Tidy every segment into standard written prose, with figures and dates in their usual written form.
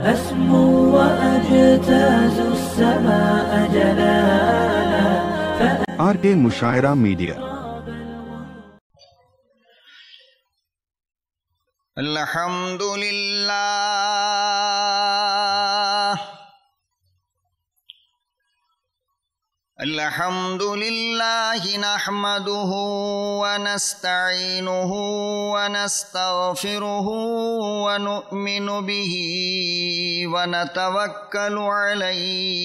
أسمو وأجتاز السماء جلالا RK مشاعرہ media. الحمد لله نحمده ونستعينه ونستغفره ونؤمن به ونتوكل عليه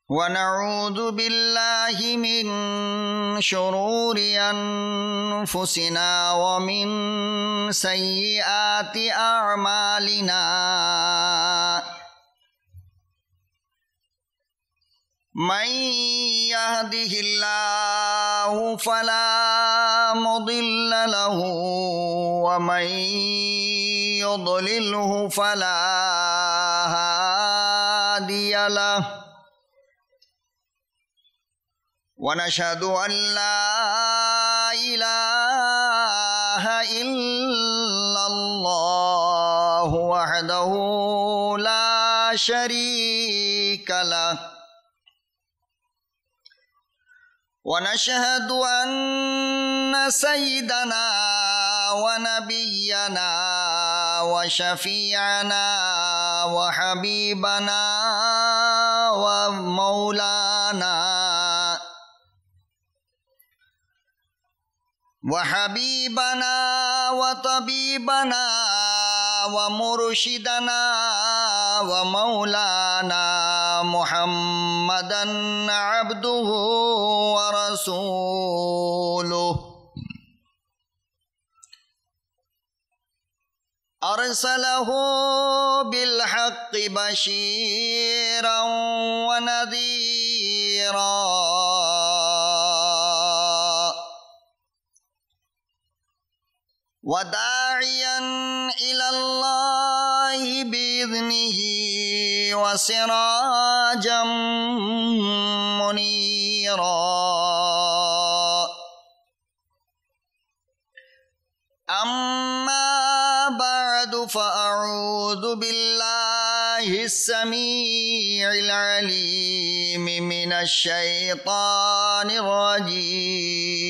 ونعوذ بالله من شرور أنفسنا ومن سيئات أعمالنا من يهده الله فلا مضل له ومن يضلله فلا هادي له ونشهد أن لا إله إلا الله وحده لا شريك له ونشهد أن سيدنا ونبينا وشفيعنا وحبيبنا وطبيبنا ومرشدنا ومولانا محمدا عبده ورسوله أرسله بالحق بشيرا ونذيرا وداعيا إلى الله بإذنه وسراجا منيرا أما بعد فأعوذ بالله السميع العليم من الشيطان الرجيم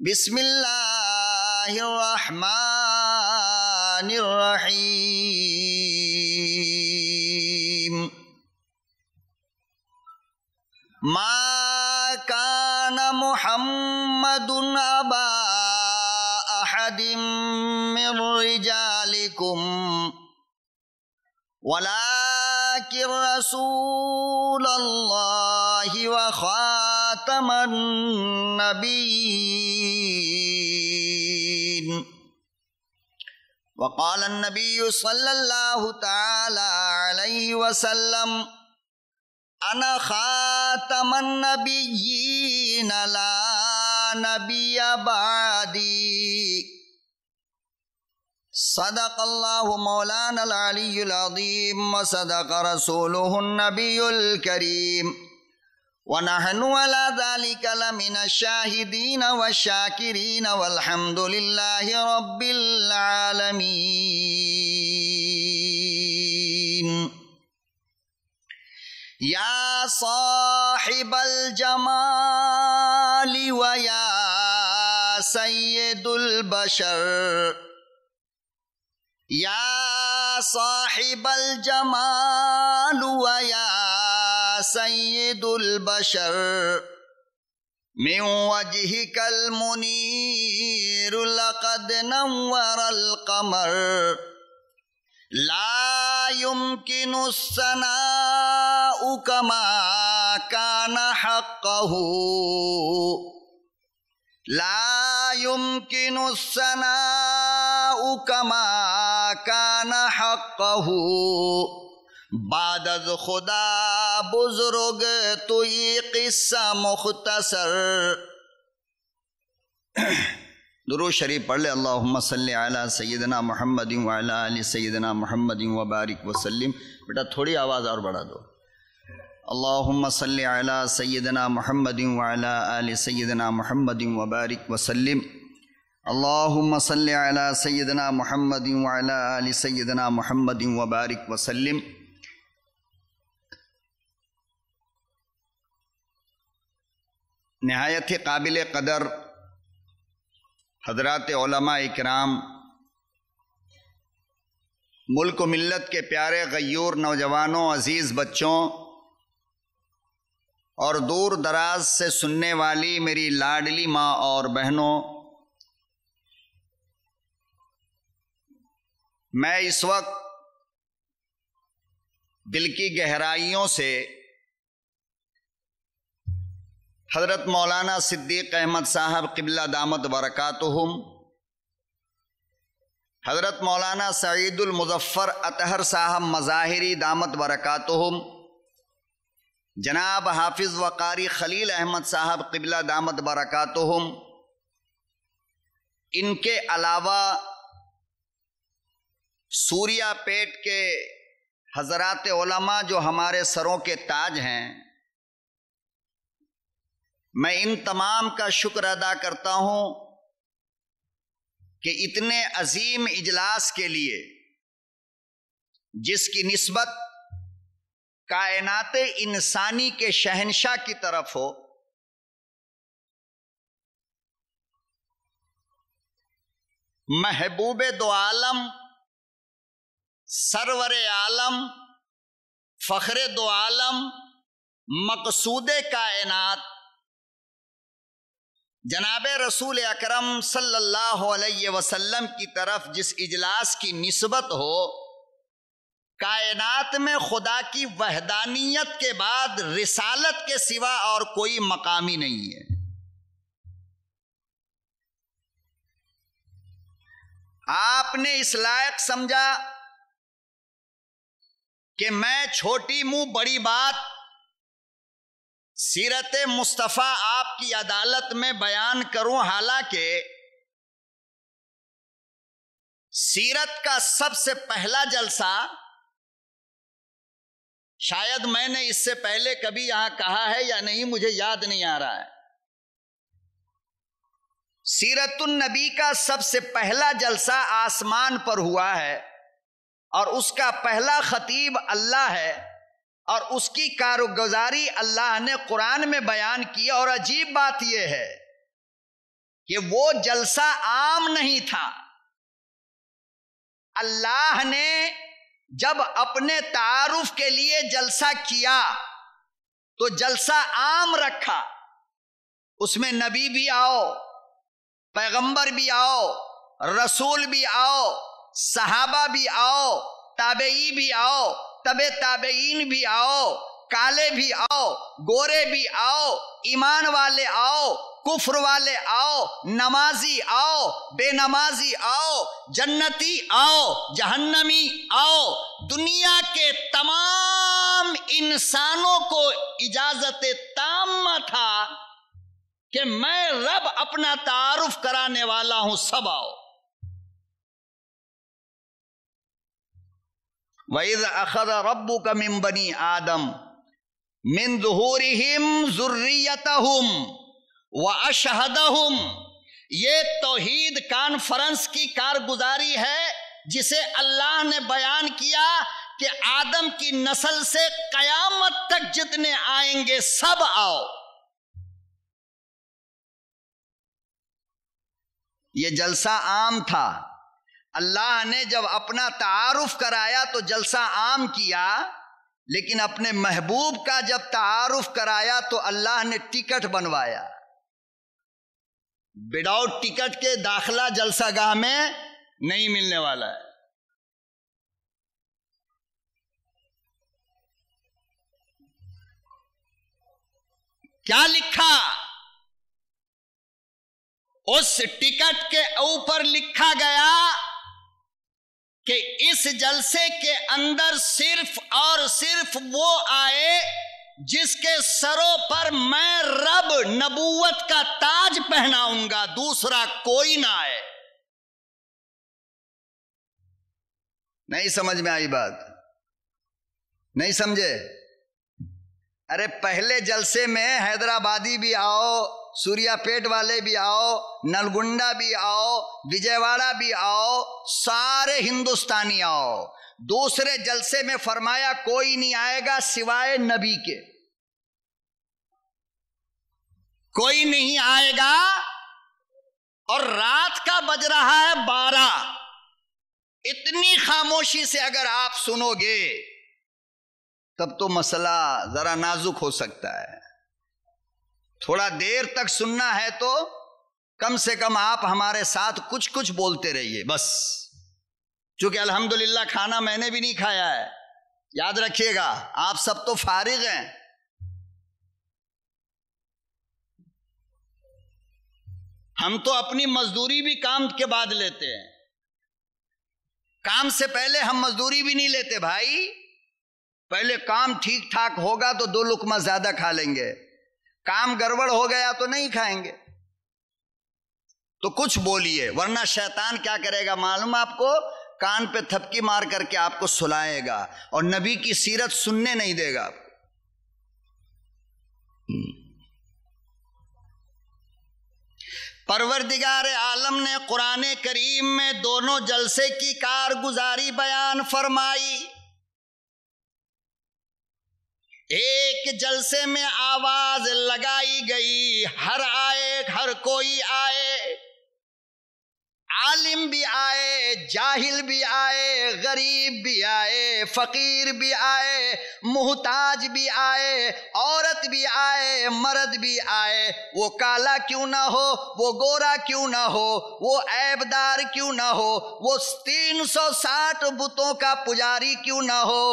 بسم الله الرحمن الرحيم ما كان محمد أبا أحد من رجالكم ولكن رسول الله وخاتم النبيين وقال النبي صلى الله تعالى عليه وسلم أنا خاتم النبيين لا نبي بعدي صدق الله مولانا العلي العظيم وصدق رسوله النبي الكريم ونحن على ذلك لمن الشاهدين والشاكرين والحمد لله رب العالمين يا صاحب الجمال ويا سيد البشر يا صاحب الجمال ويا سيد البشر من وجهك المنير لقد نور القمر لا يمكن الثناء كما كان حقه لا يمكن الثناء كما كان حقه بعد از خدا بزرگ تو یہ قصہ مختصر درود شریف پڑھ لے. اللہم صلی علی سیدنا محمد وعلی آل سیدنا محمد وبارک وسلم. بیٹا تھوڑی آواز اور بڑھا دو. اللہم صلی علی سیدنا محمد وعلی آل سیدنا محمد وبارک وسلم اللہم صلی علی سیدنا محمد وعلی آل سیدنا محمد وبارک وسلم۔ نہایت قابل قدر حضرات علماء اکرام، ملک و ملت کے پیارے غیور نوجوانوں، عزیز بچوں اور دور دراز سے سننے والی میری لاڈلی ماں اور بہنوں، میں اس وقت دل کی گہرائیوں سے حضرت مولانا صدیق احمد صاحب قبلہ دامت برکاتہم، حضرت مولانا سعید المظفر اطہر صاحب مظاہری دامت برکاتہم، جناب حافظ وقاری خلیل احمد صاحب قبلہ دامت برکاتہم، ان کے علاوہ سوریا پیٹ کے حضرات علماء جو ہمارے سروں کے تاج ہیں، میں ان تمام کا شکر ادا کرتا ہوں کہ اتنے عظیم اجلاس کے لیے، جس کی نسبت کائنات انسانی کے شہنشاہ کی طرف ہو، محبوب دو عالم، سرور عالم، فخر دو عالم، مقصود کائنات جناب رسول اکرم صلی اللہ علیہ وسلم کی طرف جس اجلاس کی نسبت ہو، کائنات میں خدا کی وحدانیت کے بعد رسالت کے سوا اور کوئی مقامی نہیں ہے۔ آپ نے اس لائق سمجھا کہ میں چھوٹی منہ بڑی بات سیرت مصطفیٰ آپ کی عدالت میں بیان کروں، حالانکہ سیرت کا سب سے پہلا جلسہ شاید میں نے اس سے پہلے کبھی یہاں کہا ہے یا نہیں، مجھے یاد نہیں آ رہا ہے۔ سیرت النبی کا سب سے پہلا جلسہ آسمان پر ہوا ہے، اور اس کا پہلا خطیب اللہ ہے، اور اس کی کارگزاری اللہ نے قرآن میں بیان کی۔ اور عجیب بات یہ ہے کہ وہ جلسہ عام نہیں تھا۔ اللہ نے جب اپنے تعارف کے لیے جلسہ کیا تو جلسہ عام رکھا، اس میں نبی بھی آؤ، پیغمبر بھی آؤ، رسول بھی آؤ، صحابہ بھی آؤ، تابعی بھی آؤ، تبع تابعین بھی آؤ، کالے بھی آؤ، گورے بھی آؤ، ایمان والے آؤ، کفر والے آؤ، نمازی آؤ، بے نمازی آؤ، جنتی آؤ، جہنمی آؤ۔ دنیا کے تمام انسانوں کو اجازت تامہ تھا کہ میں رب اپنا تعارف کرانے والا ہوں، سب آؤ۔ وَإِذْ أَخَذَ رَبُّكَ مِنْ بَنِي آدَمَ مِنْ ظُهُورِهِمْ ذُرِّيَّتَهُمْ وَأَشْهَدَهُمْ، یہ توحید کانفرنس کی کارگزاری ہے جسے اللہ نے بیان کیا کہ آدم کی نسل سے قیامت تک جتنے آئیں گے سب آؤ۔ یہ جلسہ عام تھا۔ اللہ نے جب اپنا تعارف کرایا تو جلسہ عام کیا، لیکن اپنے محبوب کا جب تعارف کرایا تو اللہ نے ٹکٹ بنوایا۔ وداؤٹ ٹکٹ کے داخلہ جلسہ گاہ میں نہیں ملنے والا ہے۔ کیا لکھا؟ اس ٹکٹ کے اوپر لکھا گیا کہ اس جلسے کے اندر صرف اور صرف وہ آئے جس کے سروں پر میں رب نبوت کا تاج پہناؤں گا، دوسرا کوئی نہ آئے۔ نہیں سمجھ میں آئی بات؟ نہیں سمجھے؟ ارے پہلے جلسے میں حیدرآبادی بھی آؤ، سوریا پیٹ والے بھی آؤ، نلگنڈا بھی آؤ، وجے واڑا بھی آؤ، سارے ہندوستانی آؤ۔ دوسرے جلسے میں فرمایا کوئی نہیں آئے گا سوائے نبی کے، کوئی نہیں آئے گا، اور رات کا بج رہا ہے 12۔ اتنی خاموشی سے اگر آپ سنو گے تب تو مسئلہ ذرا نازک ہو سکتا ہے۔ تھوڑا دیر تک سننا ہے تو کم سے کم آپ ہمارے ساتھ کچھ بولتے رہیے بس، چونکہ الحمدللہ کھانا میں نے بھی نہیں کھایا ہے، یاد رکھیے گا آپ سب تو فارغ ہیں۔ ہم تو اپنی مزدوری بھی کام کے بعد لیتے ہیں، کام سے پہلے ہم مزدوری بھی نہیں لیتے بھائی۔ پہلے کام ٹھیک ٹھاک ہوگا تو 2 لقمہ زیادہ کھا لیں گے، کام گڑبڑ ہو گیا تو نہیں کھائیں گے۔ تو کچھ بولیے، ورنہ شیطان کیا کرے گا معلوم آپ کو؟ کان پہ تھپکی مار کر کے آپ کو سلائے گا اور نبی کی سیرت سننے نہیں دے گا۔ پروردگار عالم نے قرآن کریم میں دونوں جلسے کی کارگزاری بیان فرمائی۔ ایک جلسے میں آواز لگائی گئی، ہر کوئی آئے، عالم بھی آئے، جاہل بھی آئے، غریب بھی آئے، فقیر بھی آئے، محتاج بھی آئے، عورت بھی آئے، مرد بھی آئے، وہ کالا کیوں نہ ہو، وہ گورا کیوں نہ ہو، وہ عیب دار کیوں نہ ہو، وہ 360 بتوں کا پجاری کیوں نہ ہو،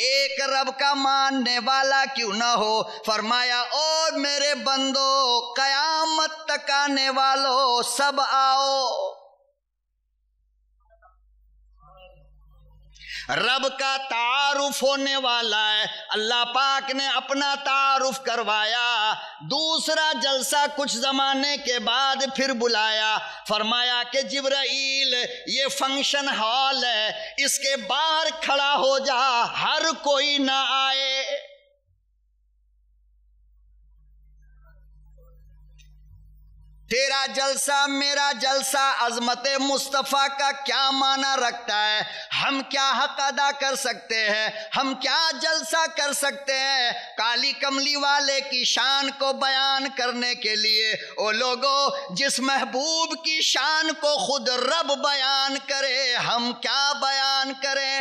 ایک رب کا ماننے والا کیوں نہ ہو۔ فرمایا او میرے بندو، قیامت تک آنے والو سب آؤ۔ رب کا تعارف ہونے والا ہے، اللہ پاک نے اپنا تعارف کروایا۔ دوسرا جلسہ کچھ زمانے کے بعد پھر بلایا، فرمایا کہ جبرائیل یہ فنکشن ہال ہے، اس کے باہر کھڑا ہو جا، ہر کوئی نہ آئے۔ تیرا جلسہ میرا جلسہ عظمت مصطفیٰ کا کیا معنی رکھتا ہے؟ ہم کیا حق ادا کر سکتے ہیں؟ ہم کیا جلسہ کر سکتے ہیں کالی کملی والے کی شان کو بیان کرنے کے لیے؟ او لوگو، جس محبوب کی شان کو خود رب بیان کرے، ہم کیا بیان کریں؟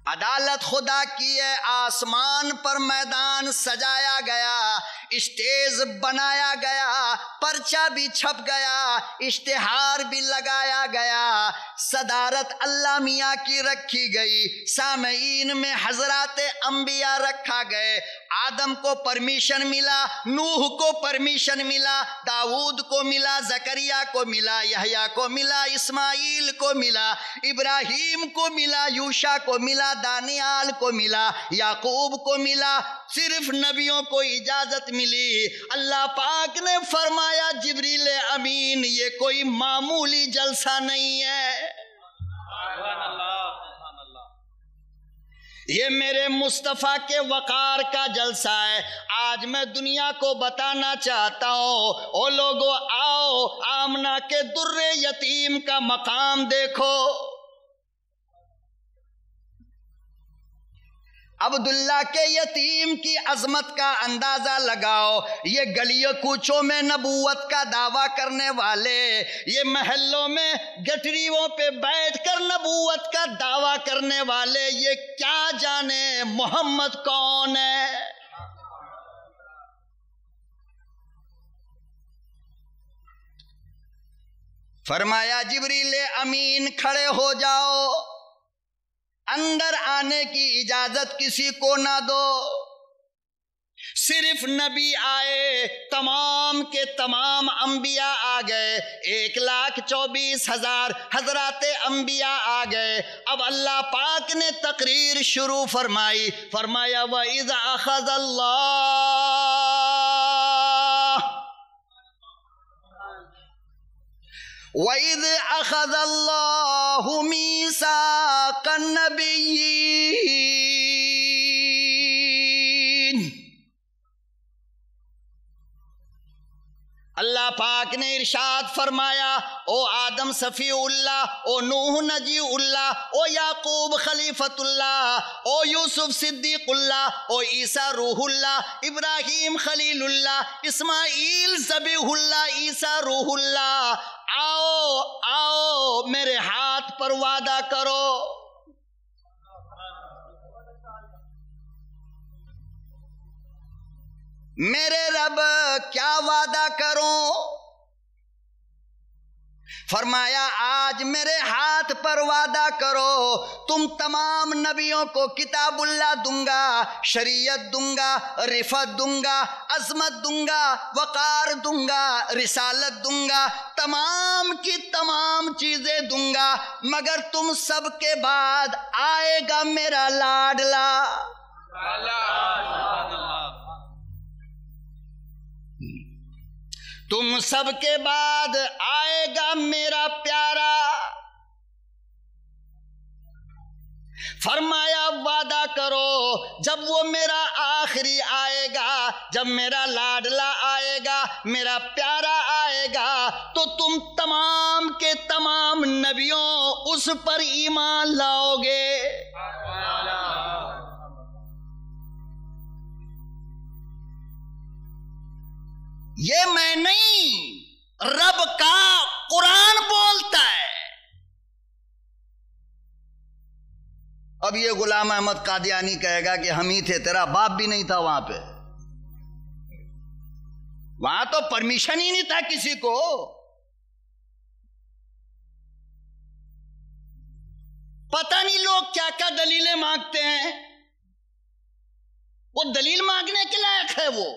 عدالت خدا کی ہے، آسمان پر میدان سجایا گیا، اسٹیج بنایا گیا، پرچہ بھی چھپ گیا، اشتہار بھی لگایا گیا، صدارت اللہ میاں کی رکھی گئی، سامعین میں حضرات انبیاء رکھا گئے۔ آدم کو پرمیشن ملا، نوح کو پرمیشن ملا، داؤد کو ملا، زکریا کو ملا، یحییٰ کو ملا، اسماعیل کو ملا، ابراہیم کو ملا، یوشع کو ملا، دانیال کو ملا، یعقوب کو ملا، صرف نبیوں کو اجازت ملی۔ اللہ پاک نے فرمایا جبریل امین یہ کوئی معمولی جلسہ نہیں ہے، یہ میرے مصطفیٰ کے وقار کا جلسہ ہے۔ آج میں دنیا کو بتانا چاہتا ہوں، او لوگو آؤ، آمنہ کے در یتیم کا مقام دیکھو، عبداللہ کے یتیم کی عظمت کا اندازہ لگاؤ۔ یہ گلیوں کوچوں میں نبوت کا دعویٰ کرنے والے، یہ محلوں میں گٹریوں پہ بیٹھ کر نبوت کا دعویٰ کرنے والے، یہ کیا جانے محمد کون ہے؟ فرمایا جبریل امین کھڑے ہو جاؤ، اندر آنے کی اجازت کسی کو نہ دو۔ صرف نبی آئے، تمام کے تمام انبیاء آ گئے، 1,24,000 حضرات انبیاء آ گئے۔ اب اللہ پاک نے تقریر شروع فرمائی، فرمایا وَإِذْ أَخَذَ اللَّهُ مِيثَاقَ النبیین۔ اللہ پاک نے ارشاد فرمایا، او آدم صفی اللہ، او نوح نجی اللہ، او یعقوب خلیفت اللہ، او یوسف صدیق اللہ، او عیسیٰ روح اللہ، ابراہیم خلیل اللہ، اسماعیل ذبیح اللہ، عیسیٰ روح اللہ، آؤ آؤ میرے ہاتھ پر وعدہ کرو۔ میرے رب کیا وعدہ کروں؟ فرمایا آج میرے ہاتھ پر وعدہ کرو، تم تمام نبیوں کو کتاب اللہ دوں گا، شریعت دوں گا، رفعت دوں گا، عظمت دوں گا، وقار دوں گا، رسالت دوں گا، تمام کی تمام چیزیں دوں گا، مگر تم سب کے بعد آئے گا میرا لاڈلا۔ تم سب کے بعد آئے گا میرا پیارا۔ فرمایا وعدہ کرو، جب وہ میرا آخری آئے گا، جب میرا لاڈلا آئے گا، میرا پیارا آئے گا، تو تم تمام کے تمام نبیوں اس پر ایمان لاؤ گے۔ یہ میں نہیں، رب کا قرآن بولتا ہے۔ اب یہ غلام احمد قادیانی کہے گا کہ ہم ہی تھے، تیرا باپ بھی نہیں تھا وہاں پہ، وہاں تو پرمیشن ہی نہیں تھا کسی کو۔ پتہ نہیں لوگ کیا کیا دلیلیں مانگتے ہیں، وہ دلیل مانگنے کے لائق ہے وہ۔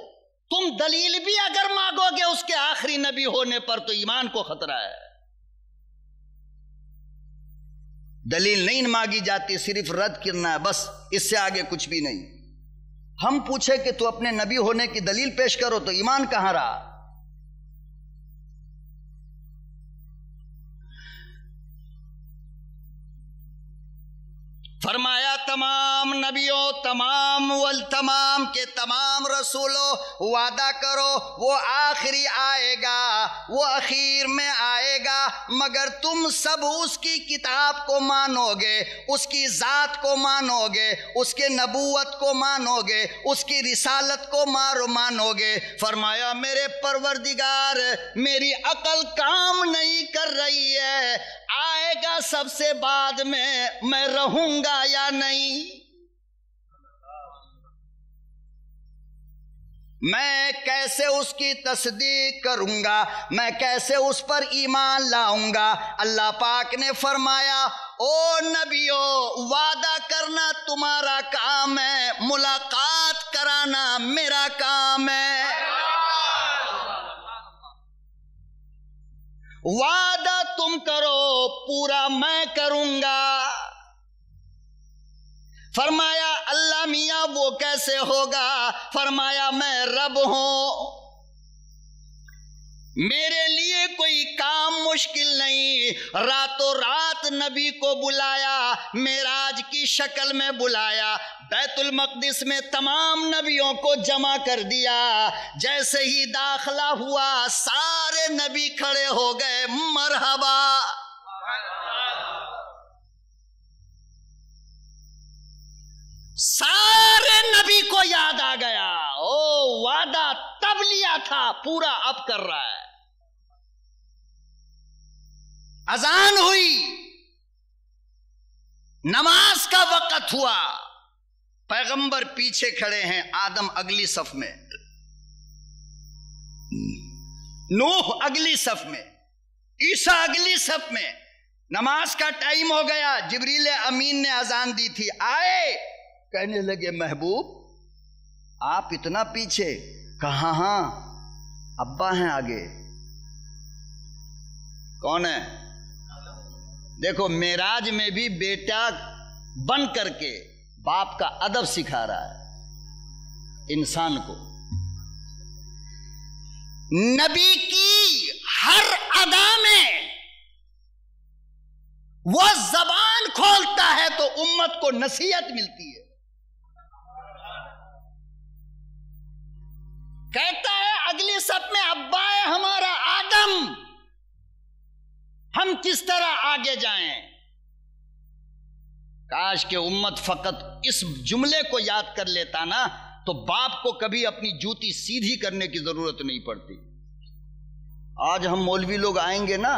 تم دلیل بھی اگر مانگو گے اس کے آخری نبی ہونے پر تو ایمان کو خطرہ ہے۔ دلیل نہیں مانگی جاتی، صرف رد کرنا ہے بس، اس سے آگے کچھ بھی نہیں۔ ہم پوچھے کہ تو اپنے نبی ہونے کی دلیل پیش کرو تو ایمان کہاں رہا؟ فرمایا تمام نبیوں، تمام والتمام کے تمام رسولوں وعدہ کرو، وہ آخری آئے گا، وہ اخیر میں آئے گا، مگر تم سب اس کی کتاب کو مانو گے، اس کی ذات کو مانو گے، اس کے نبوت کو مانو گے، اس کی رسالت کو مانو گے۔ فرمایا میرے پروردگار، میری عقل کام نہیں کر رہی ہے، آئے گا سب سے بعد میں رہوں گا یا نہیں؟ میں کیسے اس کی تصدیق کروں گا؟ میں کیسے اس پر ایمان لاؤں گا؟ اللہ پاک نے فرمایا او نبیو، وعدہ کرنا تمہارا کام ہے، ملاقات کرانا میرا کام ہے۔ وعدہ تم کرو، پورا میں کروں گا۔ فرمایا اللہ میاں وہ کیسے ہوگا؟ فرمایا میں رب ہوں، میرے لیے کوئی کام مشکل نہیں۔ راتوں رات نبی کو بلایا، معراج کی شکل میں بلایا، بیت المقدس میں تمام نبیوں کو جمع کر دیا۔ جیسے ہی داخلہ ہوا سارے نبی کھڑے ہو گئے، مرحبا۔ سارے نبی کو یاد آ گیا، او وعدہ تب لیا تھا، پورا اب کر رہا ہے۔ اذان ہوئی، نماز کا وقت ہوا، پیغمبر پیچھے کھڑے ہیں، آدم اگلی صف میں، نوح اگلی صف میں، عیسیٰ اگلی صف میں۔ نماز کا ٹائم ہو گیا، جبریل امین نے اذان دی تھی، آئے، کہنے لگے محبوب آپ اتنا پیچھے؟ کہا ہاں ابا ہیں آگے۔ کون ہے؟ دیکھو معراج میں بھی بیٹا بن کر کے باپ کا ادب سکھا رہا ہے انسان کو۔ نبی کی ہر ادا میں وہ زبان کھولتا ہے تو امت کو نصیحت ملتی ہے. کہتا ہے اگلی صف میں ابا ہے ہمارا آدم، ہم کس طرح آگے جائیں. کاش کہ امت فقط اس جملے کو یاد کر لیتا نا تو باپ کو کبھی اپنی جوتی سیدھی کرنے کی ضرورت نہیں پڑتی. آج ہم مولوی لوگ آئیں گے نا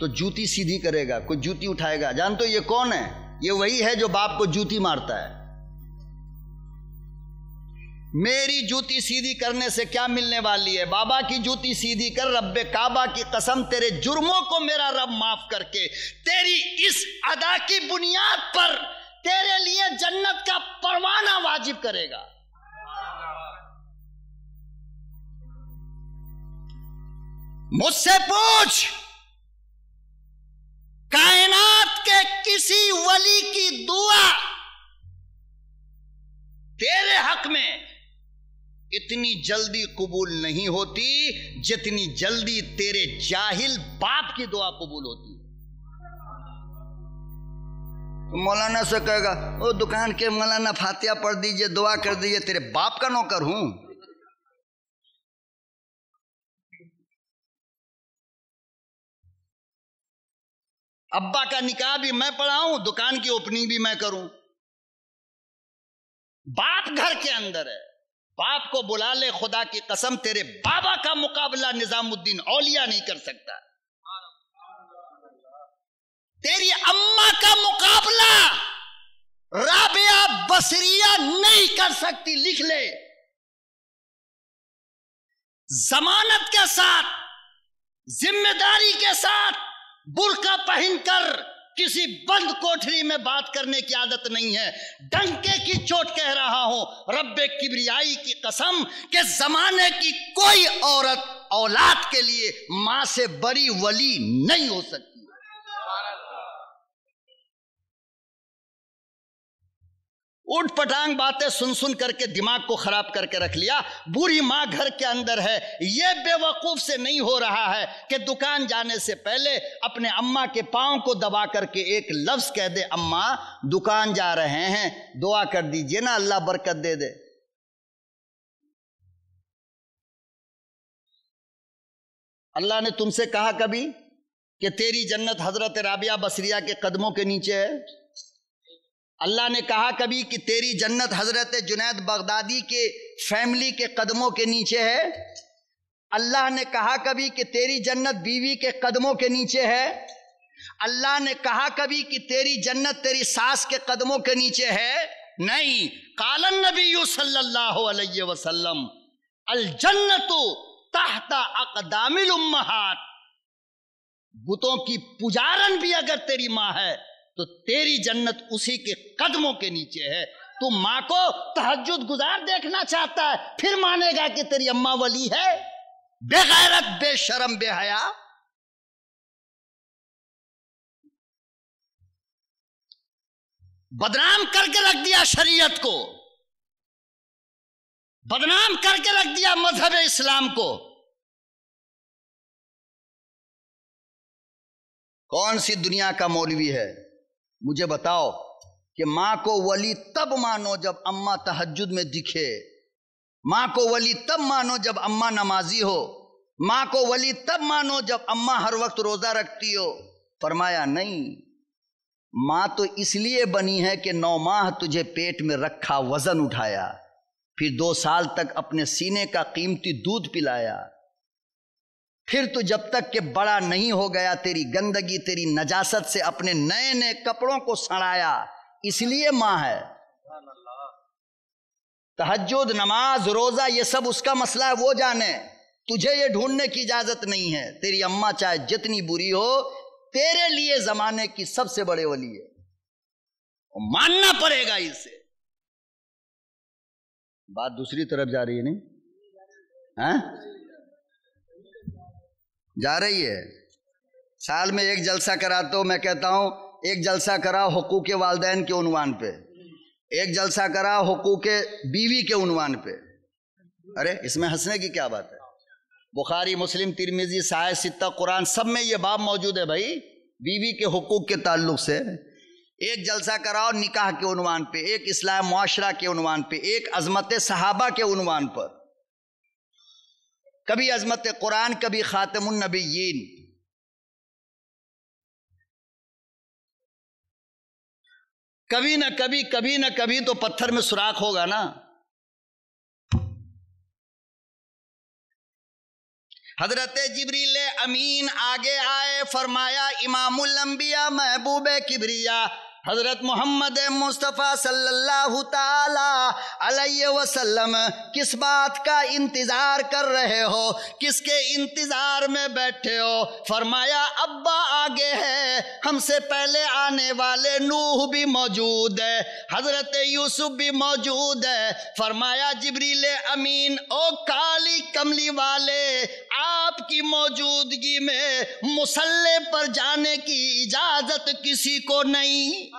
تو جوتی سیدھی کرے گا، کوئی جوتی اٹھائے گا، جانتے ہو یہ کون ہے؟ یہ وہی ہے جو باپ کو جوتی مارتا ہے. میری جوتی سیدھی کرنے سے کیا ملنے والی ہے؟ بابا کی جوتی سیدھی کر. رب کعبہ کی قسم تیرے جرموں کو میرا رب معاف کر کے تیری اس ادا کی بنیاد پر تیرے لیے جنت کا پروانہ واجب کرے گا. مجھ سے پوچھ، کائنات کے کسی ولی کی دعا تیرے حق میں اتنی جلدی قبول نہیں ہوتی جتنی جلدی تیرے جاہل باپ کی دعا قبول ہوتی. مولانا سے کہے گا وہ دکان کے مولانا فاتحہ پڑھ دیجئے، دعا کر دیجئے، تیرے باپ کا نوکر ہوں. ابا کا نکاح بھی میں پڑھاؤں، دکان کی اوپننگ بھی میں کروں. باپ گھر کے اندر ہے، باپ کو بلا لے، خدا کی قسم تیرے بابا کا مقابلہ نظام الدین اولیاء نہیں کر سکتا. تیری اماں کا مقابلہ رابعہ بصریہ نہیں کر سکتی. لکھ لے. ضمانت کے ساتھ، ذمہ داری کے ساتھ برقع پہن کر کسی بند کوٹھری میں بات کرنے کی عادت نہیں ہے. ڈنکے کی چوٹ کہہ رہا ہوں رب کبریائی کی قسم کہ زمانے کی کوئی عورت اولاد کے لیے ماں سے بڑی ولی نہیں ہو سکتی. اٹھ پٹانگ باتیں سن سن کر کے دماغ کو خراب کر کے رکھ لیا. بوڑھی ماں گھر کے اندر ہے، یہ بے وقوف سے نہیں ہو رہا ہے کہ دکان جانے سے پہلے اپنے اماں کے پاؤں کو دبا کر کے ایک لفظ کہہ دے، اماں دکان جا رہے ہیں، دعا کر دیجئے نا اللہ برکت دے دے. اللہ نے تم سے کہا کبھی کہ تیری جنت حضرت رابعہ بصریہ کے قدموں کے نیچے ہے؟ اللہ نے کہا کبھی کہ تیری جنت حضرت جنید بغدادی کے فیملی کے قدموں کے نیچے ہے؟ اللہ نے کہا کبھی کہ تیری جنت بیوی کے قدموں کے نیچے ہے؟ اللہ نے کہا کبھی کہ تیری جنت تیری ساس کے قدموں کے نیچے ہے؟ نہیں. قال النبی صلی اللہ علیہ وسلم الجنت تحت اقدام الامہات. بتوں کی پجارن بھی اگر تیری ماں ہے تو تیری جنت اسی کے قدموں کے نیچے ہے. تو ماں کو تہجد گزار دیکھنا چاہتا ہے، پھر مانے گا کہ تیری اماں ولی ہے؟ بے غیرت، بے شرم، بے حیا. بدنام کر کے رکھ دیا شریعت کو، بدنام کر کے رکھ دیا مذہب اسلام کو. کون سی دنیا کا مولوی ہے مجھے بتاؤ کہ ماں کو ولی تب مانو جب اماں تہجد میں دکھے، ماں کو ولی تب مانو جب اماں نمازی ہو، ماں کو ولی تب مانو جب اماں ہر وقت روزہ رکھتی ہو. فرمایا نہیں، ماں تو اس لیے بنی ہے کہ 9 ماہ تجھے پیٹ میں رکھا، وزن اٹھایا، پھر 2 سال تک اپنے سینے کا قیمتی دودھ پلایا، پھر تو جب تک کہ بڑا نہیں ہو گیا تیری گندگی، تیری نجاست سے اپنے نئے نئے کپڑوں کو سڑایا. اس لیے ماں ہے. تہجد، نماز، روزہ یہ سب اس کا مسئلہ ہے، وہ جانے. تجھے یہ ڈھونڈنے کی اجازت نہیں ہے. تیری اماں چاہے جتنی بری ہو تیرے لیے زمانے کی سب سے بڑے ولی ہے، ماننا پڑے گا اسے. بات دوسری طرف جا رہی ہے نہیں؟ ہاں جا رہی ہے. سال میں ایک جلسہ کراتا ہوں، میں کہتا ہوں ایک جلسہ کرا حقوق والدین کے عنوان پہ، ایک جلسہ کرا حقوق بیوی کے عنوان پہ. ارے اس میں ہنسنے کی کیا بات ہے؟ بخاری، مسلم، ترمذی، صحیح ستہ، قرآن سب میں یہ باب موجود ہے بھائی. بیوی کے حقوق کے تعلق سے ایک جلسہ کراؤ نکاح کے عنوان پہ، ایک اصلاح معاشرہ کے عنوان پہ، ایک عظمت صحابہ کے عنوان پر، کبھی عظمت قرآن، کبھی خاتم النبیین۔ کبھی نہ کبھی تو پتھر میں سوراخ ہوگا نا۔ حضرت جبریل امین آگے آئے، فرمایا امام الانبیاء محبوب کبریا حضرت محمد مصطفیٰ صلی اللہ تعالی علیہ وسلم کس بات کا انتظار کر رہے ہو، کس کے انتظار میں بیٹھے ہو؟ فرمایا ابا آگے ہے، ہم سے پہلے آنے والے نوح بھی موجود ہے، حضرت یوسف بھی موجود ہے۔ فرمایا جبریل امین او کالی کملی والے، آپ کی موجودگی میں مصلی پر جانے کی اجازت کسی کو نہیں۔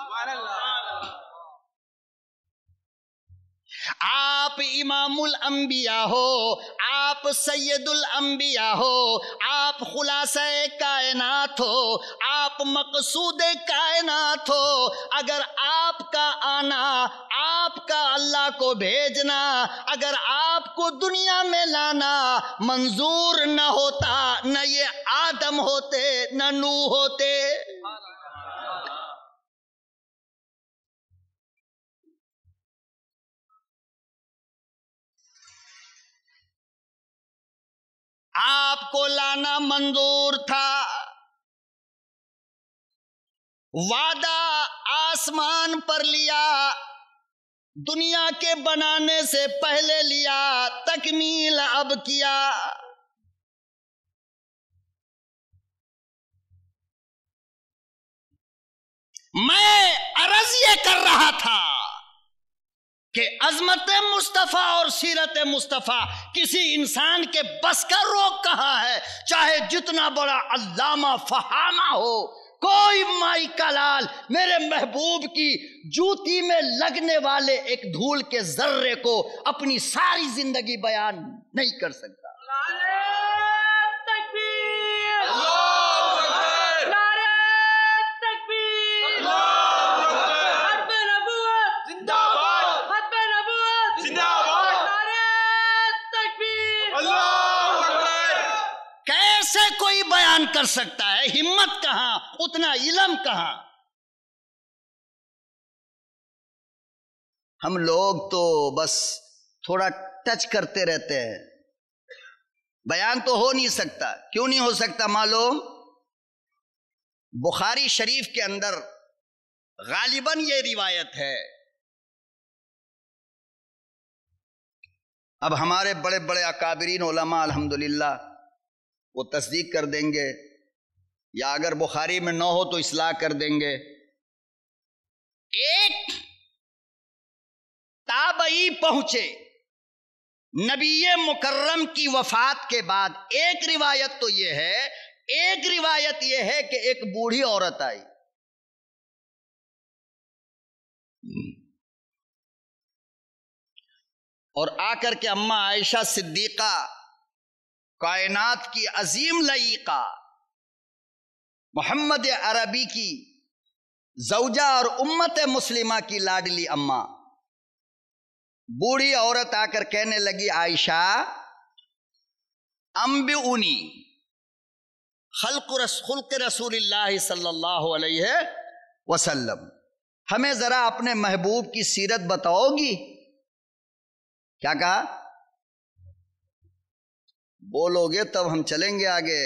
آپ امام الانبیاء ہو، آپ سید الانبیاء ہو، آپ خلاصہ کائنات ہو، آپ مقصود کائنات ہو۔ اگر آپ کا آنا، آپ کا اللہ کو بھیجنا، اگر آپ کو دنیا میں لانا منظور نہ ہوتا، نہ یہ آدم ہوتے نہ نوح ہوتے۔ آپ کو لانا منظور تھا، وعدہ آسمان پر لیا، دنیا کے بنانے سے پہلے لیا، تکمیل اب کیا۔ میں عرض یہ کر رہا تھا کہ عظمت مصطفیٰ اور سیرت مصطفیٰ کسی انسان کے بس کا روک کہاں ہے، چاہے جتنا بڑا علامہ فہامہ ہو۔ کوئی مائی کا لال میرے محبوب کی جوتی میں لگنے والے ایک دھول کے ذرے کو اپنی ساری زندگی بیان نہیں کر سکتا۔ کوئی بیان کر سکتا ہے؟ ہمت کہاں، اتنا علم کہاں؟ ہم لوگ تو بس تھوڑا ٹچ کرتے رہتے ہیں، بیان تو ہو نہیں سکتا۔ کیوں نہیں ہو سکتا معلوم؟ بخاری شریف کے اندر غالباً یہ روایت ہے، اب ہمارے بڑے بڑے اکابرین علماء الحمدللہ وہ تصدیق کر دیں گے، یا اگر بخاری میں نہ ہو تو اصلاح کر دیں گے۔ ایک تابعی پہنچے نبی مکرم کی وفات کے بعد، ایک روایت تو یہ ہے، ایک روایت یہ ہے کہ ایک بوڑھی عورت آئی، اور آ کر کے اماں عائشہ صدیقہ کائنات کی عظیم لعیقہ محمد عربی کی زوجہ اور امت مسلمہ کی لاڈلی اماں، بوڑھی عورت آ کر کہنے لگی عائشہ انبئونی خلق رسول اللہ صلی اللہ علیہ وسلم، ہمیں ذرا اپنے محبوب کی سیرت بتاؤ گی؟ کیا کہا؟ بولو گے تب ہم چلیں گے آگے۔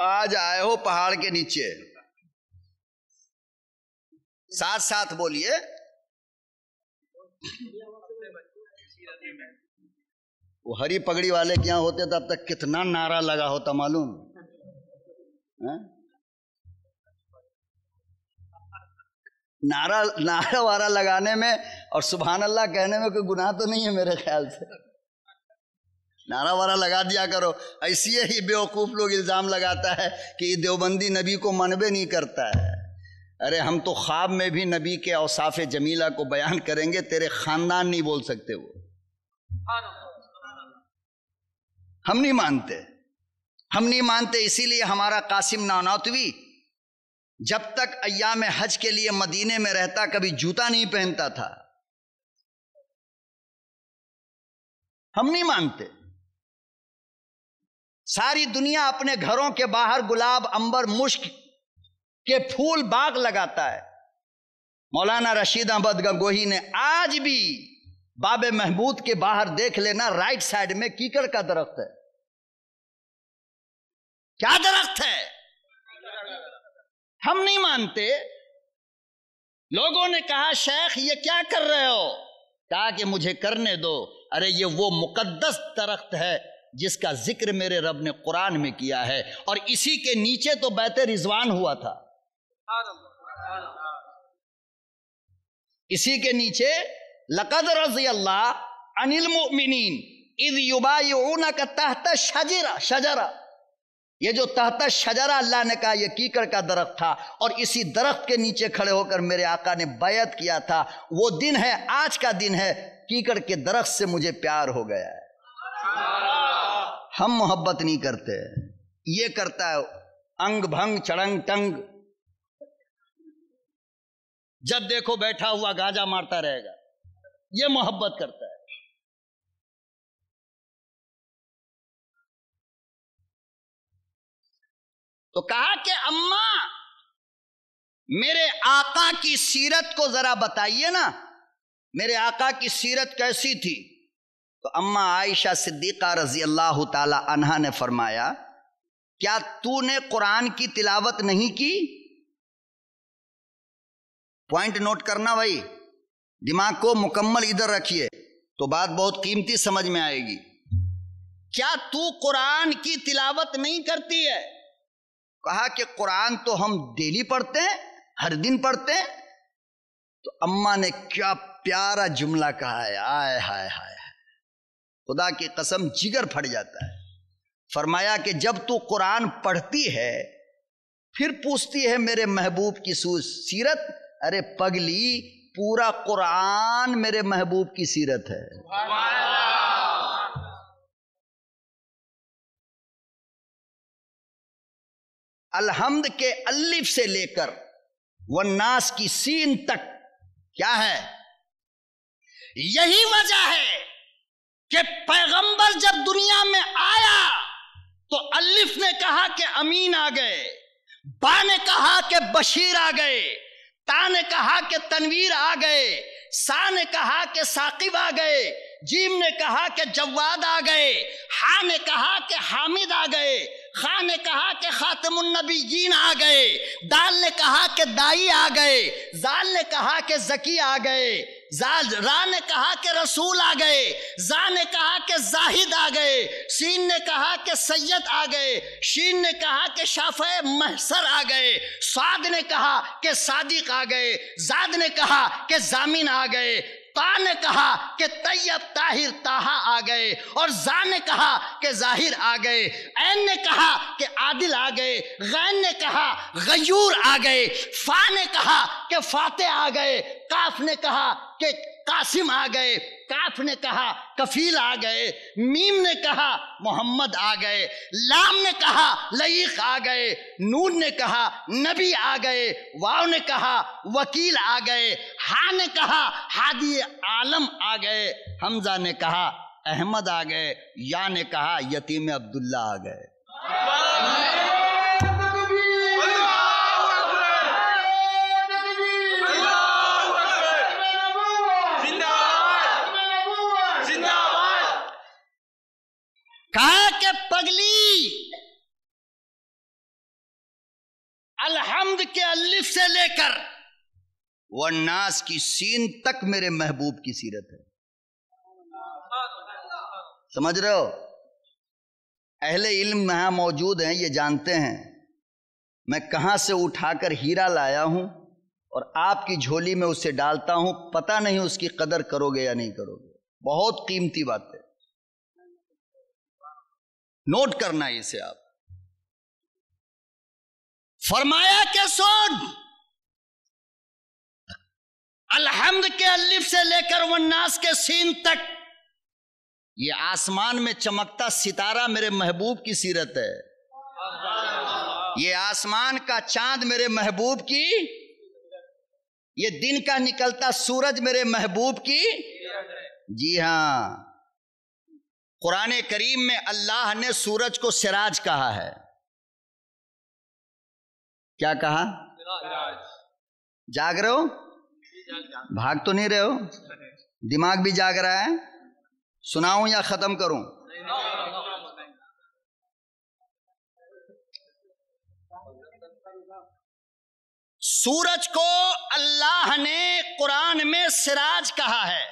آج آئے ہو پہاڑ کے نیچے، ساتھ ساتھ بولیے۔ وہ ہری پگڑی والے کیا ہوتے تب تک کتنا نعرہ لگا ہوتا معلوم؟ نعرہ وارہ لگانے میں اور سبحان اللہ کہنے میں کوئی گناہ تو نہیں ہے میرے خیال سے۔ نعرہ وارہ لگا دیا کرو۔ ایسے ہی بیوقوف لوگ الزام لگاتا ہے کہ یہ دیوبندی نبی کو منبع نہیں کرتا ہے۔ ارے ہم تو خواب میں بھی نبی کے اوصاف جمیلہ کو بیان کریں گے، تیرے خاندان نہیں بول سکتے، وہ ہم نہیں مانتے۔ ہم نہیں مانتے، اسی لیے ہمارا قاسم نانوتوی جب تک ایام حج کے لیے مدینے میں رہتا کبھی جوتا نہیں پہنتا تھا. ہم نہیں مانتے. ساری دنیا اپنے گھروں کے باہر گلاب، عنبر، مشک کے پھول باغ لگاتا ہے. مولانا رشید احمد گنگوہی نے آج بھی باب محمود کے باہر دیکھ لینا، رائٹ سائڈ میں کیکڑ کا درخت ہے. کیا درخت ہے؟ ہم نہیں مانتے. لوگوں نے کہا شیخ یہ کیا کر رہے ہو؟ کہا کہ مجھے کرنے دو. ارے یہ وہ مقدس درخت ہے جس کا ذکر میرے رب نے قرآن میں کیا ہے، اور اسی کے نیچے تو بیت رضوان ہوا تھا. اسی کے نیچے لقد رضی اللہ عن المؤمنین اذ یبایعونک تحت شجرہ. یہ جو تحت شجرہ اللہ نے کہا یہ کیکڑ کا درخت تھا، اور اسی درخت کے نیچے کھڑے ہو کر میرے آقا نے بیعت کیا تھا. وہ دن ہے، آج کا دن ہے. کیکڑ کے درخت سے مجھے پیار ہو گیا ہے. ہم محبت نہیں کرتے، یہ کرتا ہے انگ بھنگ چڑنگ ٹنگ. جب دیکھو بیٹھا ہوا گاجا مارتا رہے گا، یہ محبت کرتا ہے. تو کہا کہ اماں میرے آقا کی سیرت کو ذرا بتائیے نا، میرے آقا کی سیرت کیسی تھی؟ تو اماں عائشہ صدیقہ رضی اللہ تعالی عنہا نے فرمایا، کیا تو نے قرآن کی تلاوت نہیں کی؟ پوائنٹ نوٹ کرنا بھائی، دماغ کو مکمل ادھر رکھیے تو بات بہت قیمتی سمجھ میں آئے گی. کیا تو قرآن کی تلاوت نہیں کرتی ہے؟ کہا کہ قرآن تو ہم ڈیلی پڑھتے ہیں، ہر دن پڑھتے ہیں. تو اماں نے کیا پیارا جملہ کہا ہے، آئے ہائے ہائے، خدا کی قسم جگر پھٹ جاتا ہے. فرمایا کہ جب تو قرآن پڑھتی ہے پھر پوچھتی ہے میرے محبوب کی سیرت. ارے پگلی، پورا قرآن میرے محبوب کی سیرت ہے. الحمد کے الف سے لے کر والناس کی سین تک کیا ہے؟ یہی وجہ ہے کہ پیغمبر جب دنیا میں آیا تو الف نے کہا کہ امین آ گئے، با نے کہا کہ بشیر آ گئے، تا نے کہا کہ تنویر آ گئے، سا نے کہا کہ ثاقب آ گئے، جیم نے کہا کہ جواد آ گئے، ہا نے کہا کہ حامد آ گئے، خا نے کہا کہ خاتم النبیین آ گئے، دال نے کہا کہ دائی آ گئے، زال نے کہا کہ زکی آ گئے، را نے کہا کہ رسول آ گئے، زا نے کہا کہ زاہد آ گئے، سین نے کہا کہ سید آ گئے، شین نے کہا کہ شافع محسر آ گئے، صاد نے کہا کہ صادق آ گئے، زاد نے کہا کہ زامن آ گئے، تا نے کہا کہ طیب طاہر طاہا آ گئے، اور زا نے کہا کہ ظاہر آ گئے، عین نے کہا کہ عادل آ گئے، غین نے کہا غیور آ گئے، فا نے کہا کہ فاتح آ گئے، کاف نے کہا کہ قاسم آ گئے، کاف نے کہا کفیل آ گئے، میم نے کہا محمد آ گئے، لام نے کہا لئیق آ گئے، نون نے کہا نبی آ گئے، واو نے کہا وکیل آ گئے، ہا نے کہا ہادی عالم آ گئے، حمزہ نے کہا احمد آ گئے، یا نے کہا یتیم عبداللہ آ گئے. کہا کہ پگلی الحمد کے الف سے لے کر والناس کی سین تک میرے محبوب کی سیرت ہے. سمجھ رہے ہو؟ اہل علم یہاں موجود ہیں، یہ جانتے ہیں میں کہاں سے اٹھا کر ہیرا لایا ہوں اور آپ کی جھولی میں اسے ڈالتا ہوں. پتہ نہیں اس کی قدر کرو گے یا نہیں کرو گے. بہت قیمتی بات ہے، نوٹ کرنا ہے اسے. آپ فرمایا کہ سن، الحمد کے الف سے لے کر والناس کے سین تک یہ آسمان میں چمکتا ستارہ میرے محبوب کی سیرت ہے. یہ آسمان کا چاند میرے محبوب کی، یہ دن کا نکلتا سورج میرے محبوب کی، جی ہاں، قرآن کریم میں اللہ نے سورج کو سراج کہا ہے۔ کیا کہا؟ جاگ رہے ہو؟ بھاگ تو نہیں رہے ہو؟ دماغ بھی جاگ رہا ہے؟ سناؤں یا ختم کروں؟ سورج کو اللہ نے قرآن میں سراج کہا ہے۔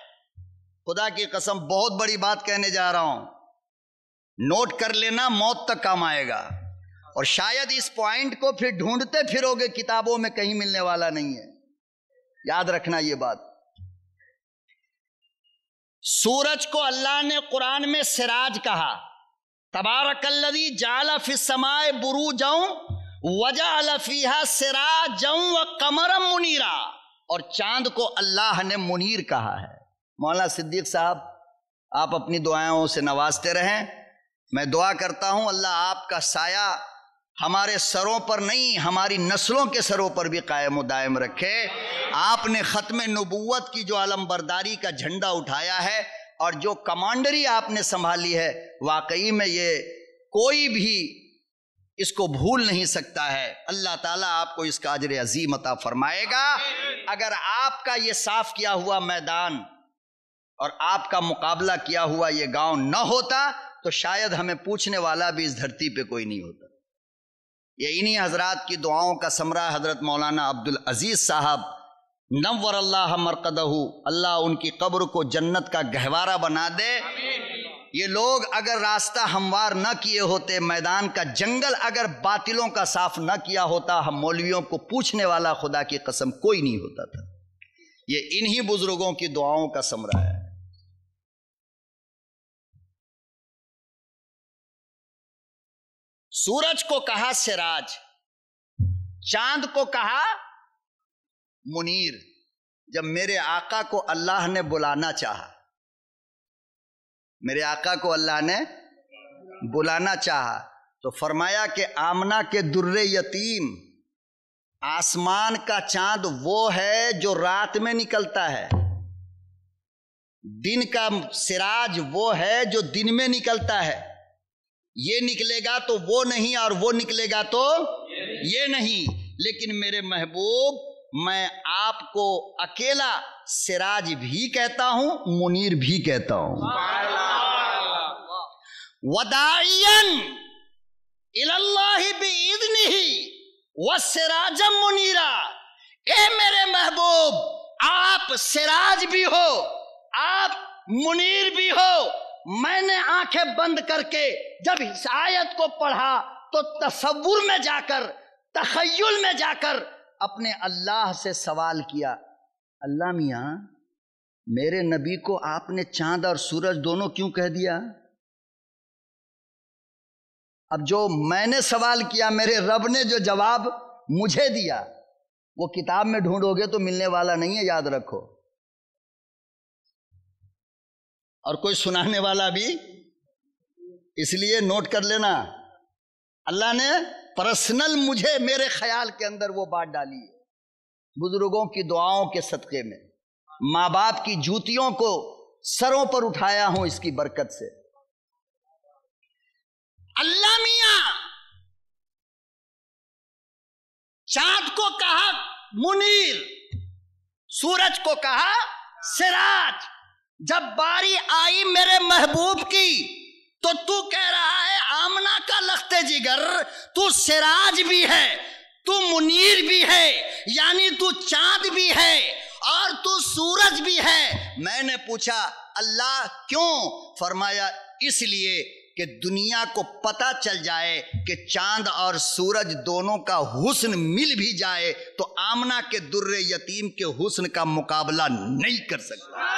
خدا کی قسم بہت بڑی بات کہنے جا رہا ہوں، نوٹ کر لینا، موت تک کام آئے گا، اور شاید اس پوائنٹ کو پھر ڈھونڈتے پھرو گے، کتابوں میں کہیں ملنے والا نہیں ہے، یاد رکھنا یہ بات۔ سورج کو اللہ نے قرآن میں سراج کہا، تبارک الذی جعل فی السماء بروجا وجعل فیہا سراجا وقمرا منیرا، اور چاند کو اللہ نے منیر کہا ہے۔ مولانا صدیق صاحب آپ اپنی دعاؤں سے نوازتے رہیں، میں دعا کرتا ہوں اللہ آپ کا سایہ ہمارے سروں پر نہیں، ہماری نسلوں کے سروں پر بھی قائم و دائم رکھے۔ آپ نے ختم نبوت کی جو علم برداری کا جھنڈا اٹھایا ہے اور جو کمانڈری آپ نے سنبھالی ہے، واقعی میں یہ کوئی بھی اس کو بھول نہیں سکتا ہے۔ اللہ تعالیٰ آپ کو اس کا اجر عظیم عطا فرمائے گا۔ اگر آپ کا یہ صاف کیا ہوا میدان اور آپ کا مقابلہ کیا ہوا یہ گاؤں نہ ہوتا تو شاید ہمیں پوچھنے والا بھی اس دھرتی پہ کوئی نہیں ہوتا۔ یہ انہی حضرات کی دعاؤں کا ثمرہ حضرت مولانا عبدالعزیز صاحب نور اللہ مرقدہ، اللہ ان کی قبر کو جنت کا گہوارہ بنا دے۔ یہ لوگ اگر راستہ ہموار نہ کیے ہوتے، میدان کا جنگل اگر باطلوں کا صاف نہ کیا ہوتا، ہم مولویوں کو پوچھنے والا خدا کی قسم کوئی نہیں ہوتا تھا۔ یہ انہی بزرگوں کی دعاؤں کا ثمرہ ہے۔ سورج کو کہا سراج، چاند کو کہا منیر۔ جب میرے آقا کو اللہ نے بلانا چاہا، میرے آقا کو اللہ نے بلانا چاہا تو فرمایا کہ آمنہ کے در یتیم، آسمان کا چاند وہ ہے جو رات میں نکلتا ہے، دن کا سراج وہ ہے جو دن میں نکلتا ہے۔ یہ نکلے گا تو وہ نہیں، اور وہ نکلے گا تو یہ نہیں، لیکن میرے محبوب میں آپ کو اکیلا سراج بھی کہتا ہوں، منیر بھی کہتا ہوں۔ وداعیا الی اللہ باذنہ وسراجا منیرا، اے میرے محبوب آپ سراج بھی ہو، آپ منیر بھی ہو۔ میں نے آنکھیں بند کر کے جب اس آیت کو پڑھا تو تصور میں جا کر، تخیل میں جا کر اپنے اللہ سے سوال کیا، اللہ میاں میرے نبی کو آپ نے چاند اور سورج دونوں کیوں کہہ دیا؟ اب جو میں نے سوال کیا، میرے رب نے جو جواب مجھے دیا، وہ کتاب میں ڈھونڈو گے تو ملنے والا نہیں ہے، یاد رکھو، اور کوئی سنانے والا بھی، اس لیے نوٹ کر لینا، اللہ نے پرسنل مجھے میرے خیال کے اندر وہ بات ڈالی ہے، بزرگوں کی دعاؤں کے صدقے میں، ماں باپ کی جوتیوں کو سروں پر اٹھایا ہوں اس کی برکت سے۔ اللہ میاں چاند کو کہا منیر، سورج کو کہا سراج۔ جب باری آئی میرے محبوب کی تو کہہ رہا ہے آمنہ کا لخت جگر، تو سراج بھی ہے، تو منیر بھی ہے، یعنی تو چاند بھی ہے اور تو سورج بھی ہے۔ میں نے پوچھا اللہ کیوں؟ فرمایا اس لیے کہ دنیا کو پتہ چل جائے کہ چاند اور سورج دونوں کا حسن مل بھی جائے تو آمنہ کے در یتیم کے حسن کا مقابلہ نہیں کر سکتا۔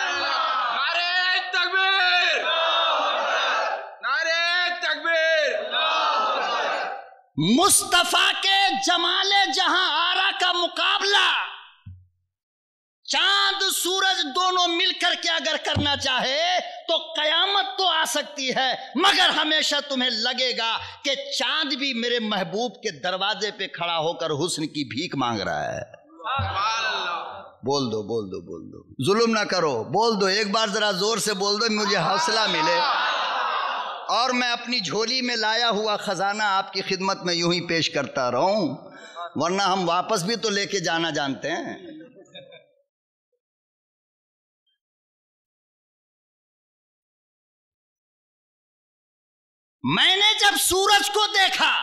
مصطفیٰ کے جمال جہاں آرا کا مقابلہ چاند سورج دونوں مل کر کے اگر کرنا چاہے تو قیامت تو آ سکتی ہے، مگر ہمیشہ تمہیں لگے گا کہ چاند بھی میرے محبوب کے دروازے پہ کھڑا ہو کر حسن کی بھیک مانگ رہا ہے۔ بول دو بول دو بول دو، ظلم نہ کرو، بول دو، ایک بار ذرا زور سے بول دو، مجھے حوصلہ ملے، اور میں اپنی جھولی میں لایا ہوا خزانہ آپ کی خدمت میں یوں ہی پیش کرتا رہوں، ورنہ ہم واپس بھی تو لے کے جانا جانتے ہیں۔ میں نے جب سورج کو دیکھا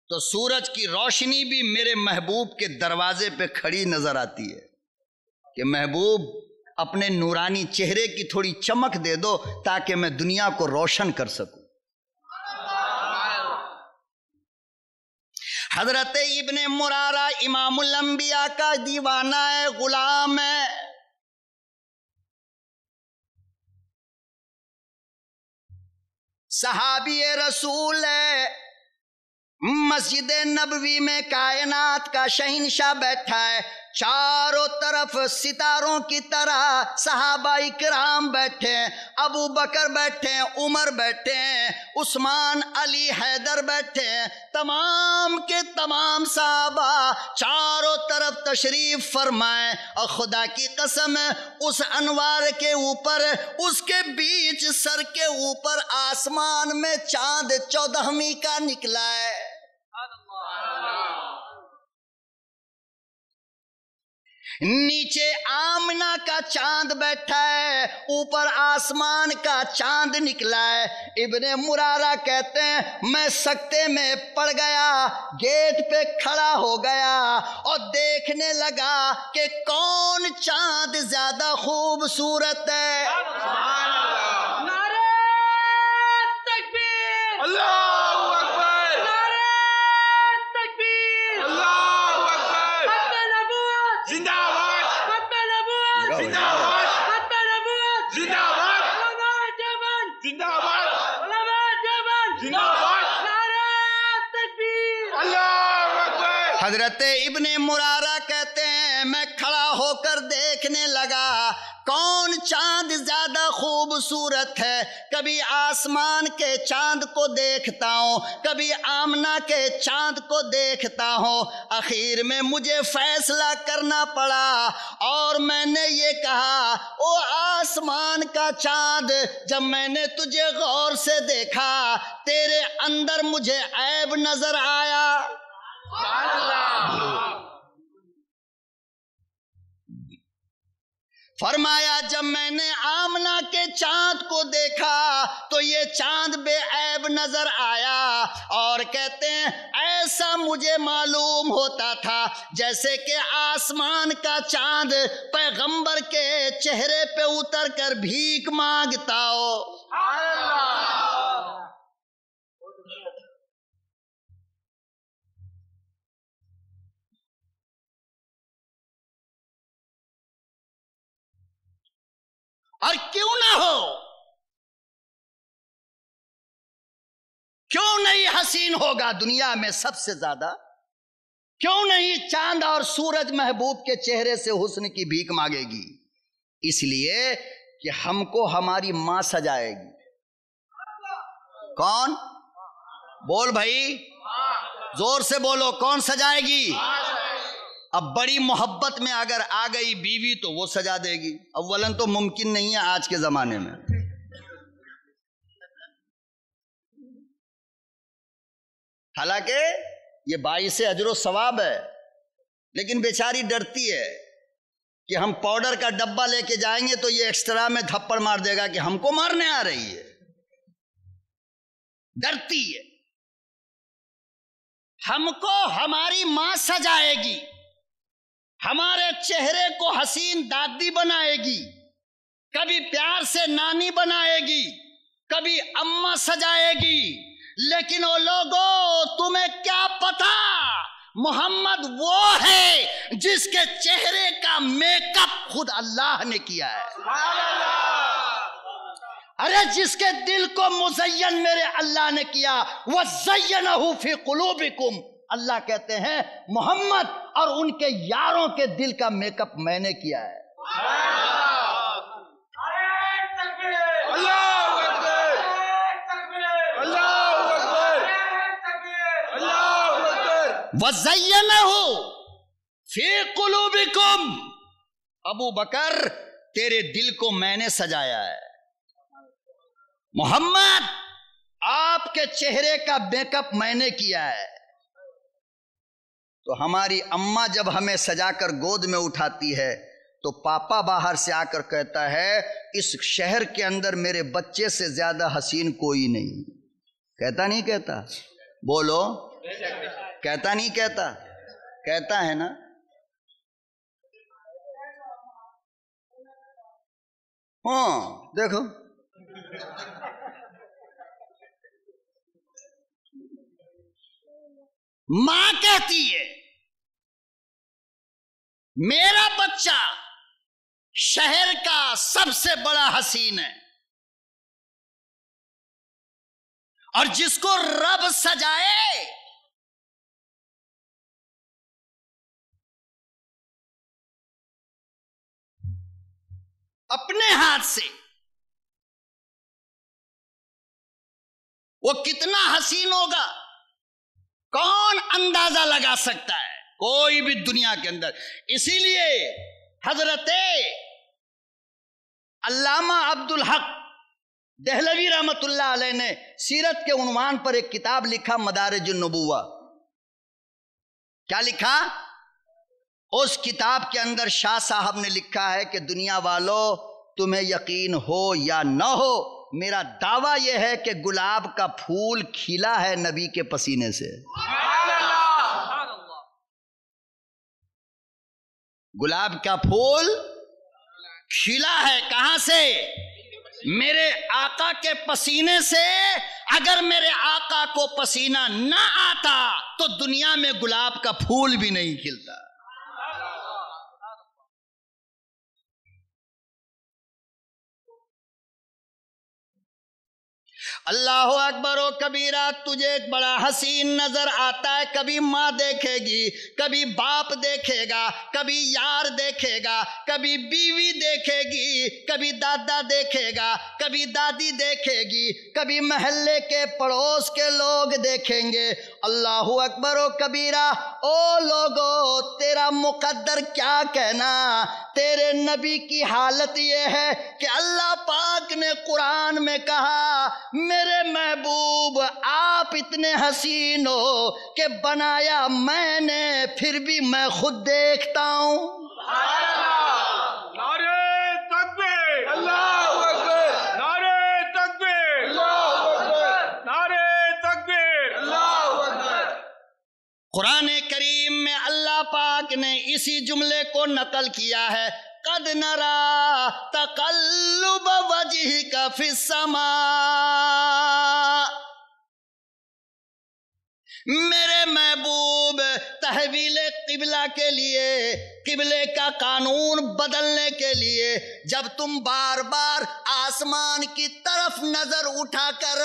تو سورج کی روشنی بھی میرے محبوب کے دروازے پہ کھڑی نظر آتی ہے کہ محبوب اپنے نورانی چہرے کی تھوڑی چمک دے دو تاکہ میں دنیا کو روشن کر سکوں۔ حضرت ابن مرارہ امام الانبیاء کا دیوانہ غلام ہے، صحابی رسول ہے، مسجد نبوی میں کائنات کا شہنشاہ بیٹھا ہے، چاروں طرف ستاروں کی طرح صحابہ اکرام بیٹھے ہیں، ابو بکر بیٹھے ہیں، عمر بیٹھے ہیں، عثمان، علی، حیدر بیٹھے ہیں، تمام کے تمام صحابہ چاروں طرف تشریف فرمائیں، اور خدا کی قسم اس انوار کے اوپر، اس کے بیچ سر کے اوپر آسمان میں چاند 14ویں کا نکلا ہے۔ نیچے آمنہ کا چاند بیٹھا ہے، اوپر آسمان کا چاند نکلا ہے۔ ابن مرارہ کہتے ہیں میں سکتے میں پڑ گیا، گیٹ پہ کھڑا ہو گیا اور دیکھنے لگا کہ کون چاند زیادہ خوبصورت ہے۔ نعرہ تکبیر، اللہ اکبر، نعرہ تکبیر، اللہ اکبر، ختم نبوت، زندہ باد، ختم نبوت، زندہ باد، ختم نبوت، زندہ باد، علماء دیوبند، زندہ باد، علماء دیوبند، زندہ باد، نعرہ تکبیر۔ اللہ اکبر۔ حضرت ابن مرارہ کہتے ہیں میں کھڑا ہو کر دیکھنے لگا کون چاند زیادہ خوبصورت ہے، کبھی آسمان کے چاند کو دیکھتا ہوں، کبھی آمنہ کے چاند کو دیکھتا ہوں، آخر میں مجھے فیصلہ کرنا پڑا اور میں نے یہ کہا او آسمان کا چاند، جب میں نے تجھے غور سے دیکھا تیرے اندر مجھے عیب نظر آیا۔ فرمایا جب میں نے آمنہ کے چاند کو دیکھا تو یہ چاند بے عیب نظر آیا، اور کہتے ہیں ایسا مجھے معلوم ہوتا تھا جیسے کہ آسمان کا چاند پیغمبر کے چہرے پہ اتر کر بھیک مانگتا ہو۔ اور کیوں نہ ہو، کیوں نہیں حسین ہوگا دنیا میں سب سے زیادہ، کیوں نہیں چاند اور سورج محبوب کے چہرے سے حسن کی بھیک مانگے گی؟ اس لیے کہ ہم کو ہماری ماں سجائے گی۔ کون؟ بول بھائی، زور سے بولو، کون سجائے گی؟ اب بڑی محبت میں اگر آ گئی بیوی تو وہ سجا دے گی، اولاً تو ممکن نہیں ہے آج کے زمانے میں، حالانکہ یہ باعث اجر و ثواب ہے، لیکن بیچاری ڈرتی ہے کہ ہم پاؤڈر کا ڈبہ لے کے جائیں گے تو یہ ایکسٹرا میں تھپڑ مار دے گا کہ ہم کو مارنے آ رہی ہے، ڈرتی ہے۔ ہم کو ہماری ماں سجائے گی، ہمارے چہرے کو حسین دادی بنائے گی، کبھی پیار سے نانی بنائے گی، کبھی اماں سجائے گی، لیکن او لوگوں تمہیں کیا پتا محمد وہ ہے جس کے چہرے کا میک اپ خود اللہ نے کیا ہے۔ ارے جس کے دل کو مزین میرے اللہ نے کیا، وَزَيَّنَهُ فِي قُلُوبِكُمْ، اللہ کہتے ہیں محمد اور ان کے یاروں کے دل کا میک اپ میں نے کیا ہے۔ وَزَيَّنَهُ فِي قُلُوبِكُمْ، ابو بکر تیرے دل کو میں نے سجایا ہے، محمد آپ کے چہرے کا میک اپ میں نے کیا ہے۔ تو ہماری اماں جب ہمیں سجا کر گود میں اٹھاتی ہے تو پاپا باہر سے آ کر کہتا ہے اس شہر کے اندر میرے بچے سے زیادہ حسین کوئی نہیں۔ کہتا نہیں کہتا؟ بولو، کہتا نہیں کہتا؟ کہتا ہے نا؟ ہاں دیکھو، ماں کہتی ہے میرا بچہ شہر کا سب سے بڑا حسین ہے، اور جس کو رب سجائے اپنے ہاتھ سے وہ کتنا حسین ہوگا کون اندازہ لگا سکتا ہے؟ کوئی بھی دنیا کے اندر۔ اسی لیے حضرت علامہ عبدالحق دہلوی رحمت اللہ علیہ نے سیرت کے عنوان پر ایک کتاب لکھا، مدارج النبوہ۔ کیا لکھا؟ اس کتاب کے اندر شاہ صاحب نے لکھا ہے کہ دنیا والو تمہیں یقین ہو یا نہ ہو، میرا دعویٰ یہ ہے کہ گلاب کا پھول کھلا ہے نبی کے پسینے سے۔ گلاب کا پھول کھلا ہے کہاں سے؟ میرے آقا کے پسینے سے۔ اگر میرے آقا کو پسینہ نہ آتا تو دنیا میں گلاب کا پھول بھی نہیں کھلتا۔ اللہ اکبر و کبیرہ، تجھے ایک بڑا حسین نظر آتا ہے، کبھی ماں دیکھے گی، کبھی باپ دیکھے گا، کبھی یار دیکھے گا، کبھی بیوی دیکھے گی، کبھی دادا دیکھے گا، کبھی دادی دیکھے گی، کبھی محلے کے پڑوس کے لوگ دیکھیں گے۔ اللہ اکبر و کبیرہ، او لوگو تیرا مقدر کیا کہنا، تیرے نبی کی حالت یہ ہے کہ اللہ پاک نے قرآن میں کہا میرے محبوب آپ اتنے حسین ہو کہ بنایا میں نے پھر بھی میں خود دیکھتا ہوں۔ نعرہ تکبیر، اللہ اکبر، نعرہ تکبیر، اللہ اکبر، نعرہ تکبیر، اللہ اکبر۔ قرآن کریم میں اللہ پاک نے اسی جملے کو نقل کیا ہے، قد نرا تقلب وجہک فی السماء۔ میرے محبوب تحویل قبلہ کے لیے، قبلے کا قانون بدلنے کے لیے جب تم بار بار آسمان کی طرف نظر اٹھا کر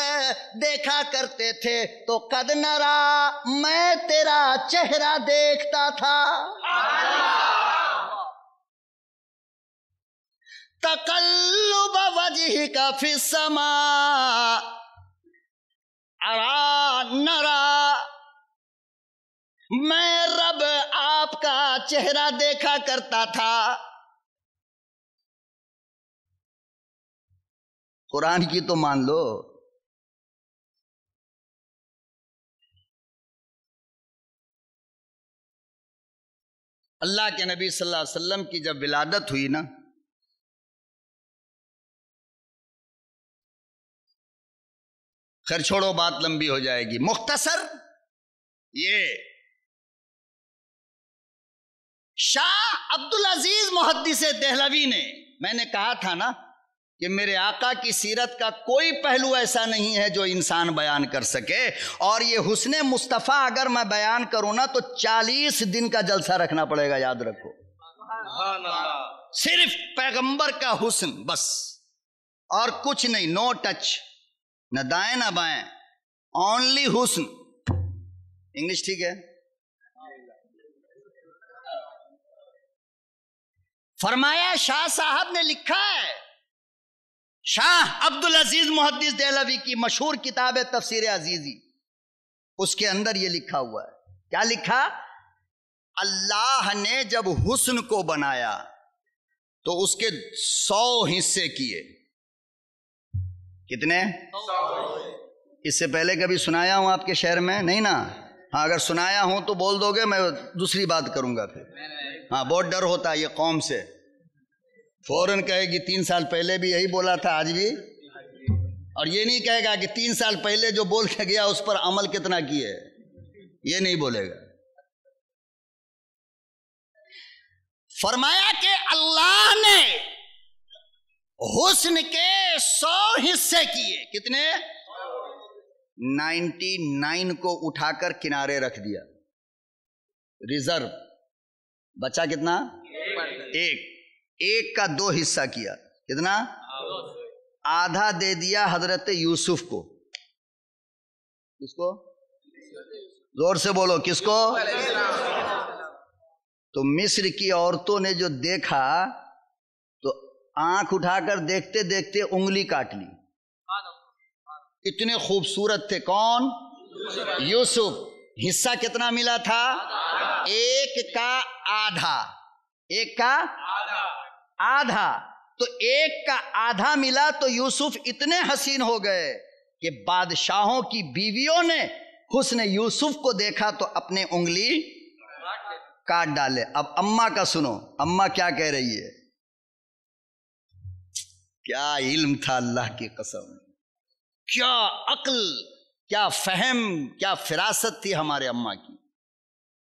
دیکھا کرتے تھے تو قد نرا میں تیرا چہرہ دیکھتا تھا۔ تقلب وجہک فی السماء ارا نرا، میں رب آپ کا چہرہ دیکھا کرتا تھا۔ قرآن کی تو مان لو۔ اللہ کے نبی صلی اللہ علیہ وسلم کی جب ولادت ہوئی نا، خیر چھوڑو بات لمبی ہو جائے گی، مختصر یہ شاہ عبدالعزیز محدث دہلوی نے، میں نے کہا تھا نا کہ میرے آقا کی سیرت کا کوئی پہلو ایسا نہیں ہے جو انسان بیان کر سکے، اور یہ حسن مصطفیٰ اگر میں بیان کروں نا تو 40 دن کا جلسہ رکھنا پڑے گا، یاد رکھو۔ صرف پیغمبر کا حسن بس، اور کچھ نہیں، نو ٹچ، نہ دائیں نہ بائیں، اونلی حسن۔ انگلش ٹھیک ہے؟ فرمایا شاہ صاحب نے لکھا ہے، شاہ عبدالعزیز محدث دہلوی کی مشہور کتاب ہے تفسیر عزیزی، اس کے اندر یہ لکھا ہوا ہے، کیا لکھا؟ اللہ نے جب حسن کو بنایا تو اس کے 100 حصے کیے. کتنے؟ اس سے پہلے کبھی سنایا ہوں آپ کے شہر میں؟ نہیں نا. ہاں اگر سنایا ہوں تو بول دو گے، میں دوسری بات کروں گا پھر. ہاں بہت ڈر ہوتا ہے یہ قوم سے، فوراً کہے گی 3 سال پہلے بھی یہی بولا تھا آج بھی، اور یہ نہیں کہے گا کہ 3 سال پہلے جو بول کے گیا اس پر عمل کتنا کیے، یہ نہیں بولے گا. فرمایا کہ اللہ نے حسن کے 100 حصے کیے. کتنے؟ 99 کو اٹھا کر کنارے رکھ دیا، ریزرو. بچا کتنا؟ ایک کا 2 حصہ کیا. کتنا؟ آدھا دے دیا حضرت یوسف کو. کس کو؟ زور سے بولو، کس کو؟ تو مصر کی عورتوں نے جو دیکھا تو آنکھ اٹھا کر دیکھتے دیکھتے انگلی کاٹ لی. اتنے خوبصورت تھے. کون؟ یوسف. حصہ کتنا ملا تھا؟ 1 کا آدھا. 1 کا آدھا. تو 1 کا آدھا ملا تو یوسف اتنے حسین ہو گئے کہ بادشاہوں کی بیویوں نے حسن یوسف کو دیکھا تو اپنے انگلی کاٹ ڈالے. اب اماں کا سنو، اماں کیا کہہ رہی ہے. کیا علم تھا اللہ کی قسم، کیا عقل، کیا فہم، کیا فراست تھی ہمارے اماں کی.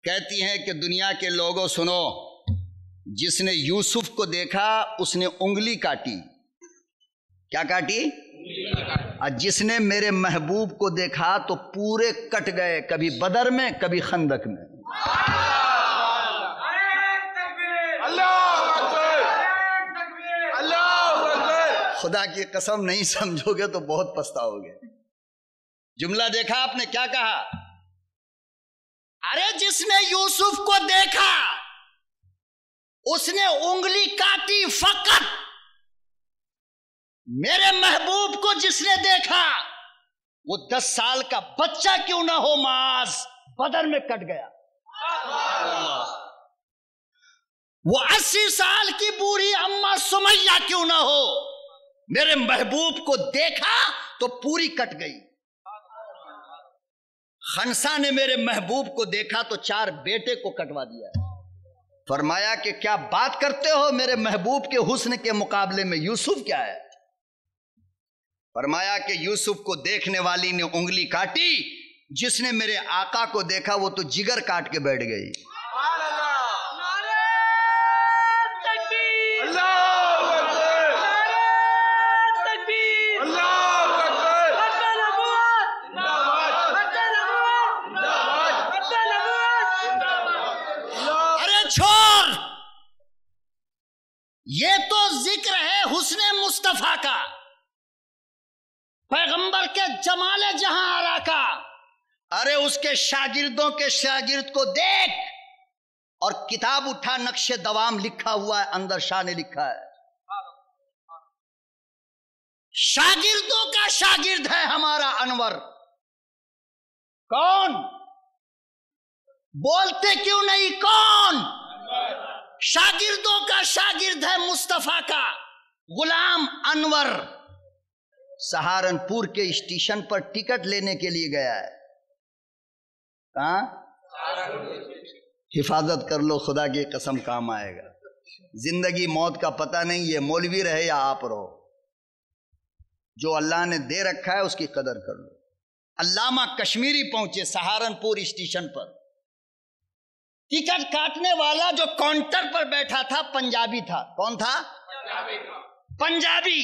کہتی ہیں کہ دنیا کے لوگوں سنو، جس نے یوسف کو دیکھا اس نے انگلی کاٹی. کیا کاٹی؟ اور جس نے میرے محبوب کو دیکھا تو پورے کٹ گئے، کبھی بدر میں کبھی خندق میں. خدا کی قسم نہیں سمجھو گے تو بہت پچھتاؤ گے. جملہ دیکھا آپ نے کیا کہا؟ ارے جس نے یوسف کو دیکھا اس نے انگلی کاٹی فقط. میرے محبوب کو جس نے دیکھا وہ 10 سال کا بچہ کیوں نہ ہو معاذ بدر میں کٹ گیا. وہ 80 سال کی بوڑھی اماں سمیہ کیوں نہ ہو، میرے محبوب کو دیکھا تو پوری کٹ گئی. خنسا نے میرے محبوب کو دیکھا تو 4 بیٹے کو کٹوا دیا. فرمایا کہ کیا بات کرتے ہو، میرے محبوب کے حسن کے مقابلے میں یوسف کیا ہے. فرمایا کہ یوسف کو دیکھنے والی نے انگلی کاٹی، جس نے میرے آقا کو دیکھا وہ تو جگر کاٹ کے بیٹھ گئی. یہ تو ذکر ہے حسن مصطفیٰ کا، پیغمبر کے جمال جہاں آرا کا. ارے اس کے شاگردوں کے شاگرد کو دیکھ، اور کتاب اٹھا، نقش دوام لکھا ہوا ہے، اندر شاہ نے لکھا ہے. شاگردوں کا شاگرد ہے ہمارا انور. کون؟ بولتے کیوں نہیں؟ کون؟ شاگردوں کا شاگرد ہے مصطفیٰ کا غلام انور. سہارنپور کے اسٹیشن پر ٹکٹ لینے کے لیے گیا ہے. کہاں؟ حفاظت کر لو، خدا کی قسم کام آئے گا. زندگی موت کا پتہ نہیں، یہ مولوی رہے یا آپ رہو. جو اللہ نے دے رکھا ہے اس کی قدر کر لو. علامہ کشمیری پہنچے سہارنپور اسٹیشن پر. ٹکٹ کاٹنے والا جو کاؤنٹر پر بیٹھا تھا پنجابی تھا. کون تھا؟ پنجابی.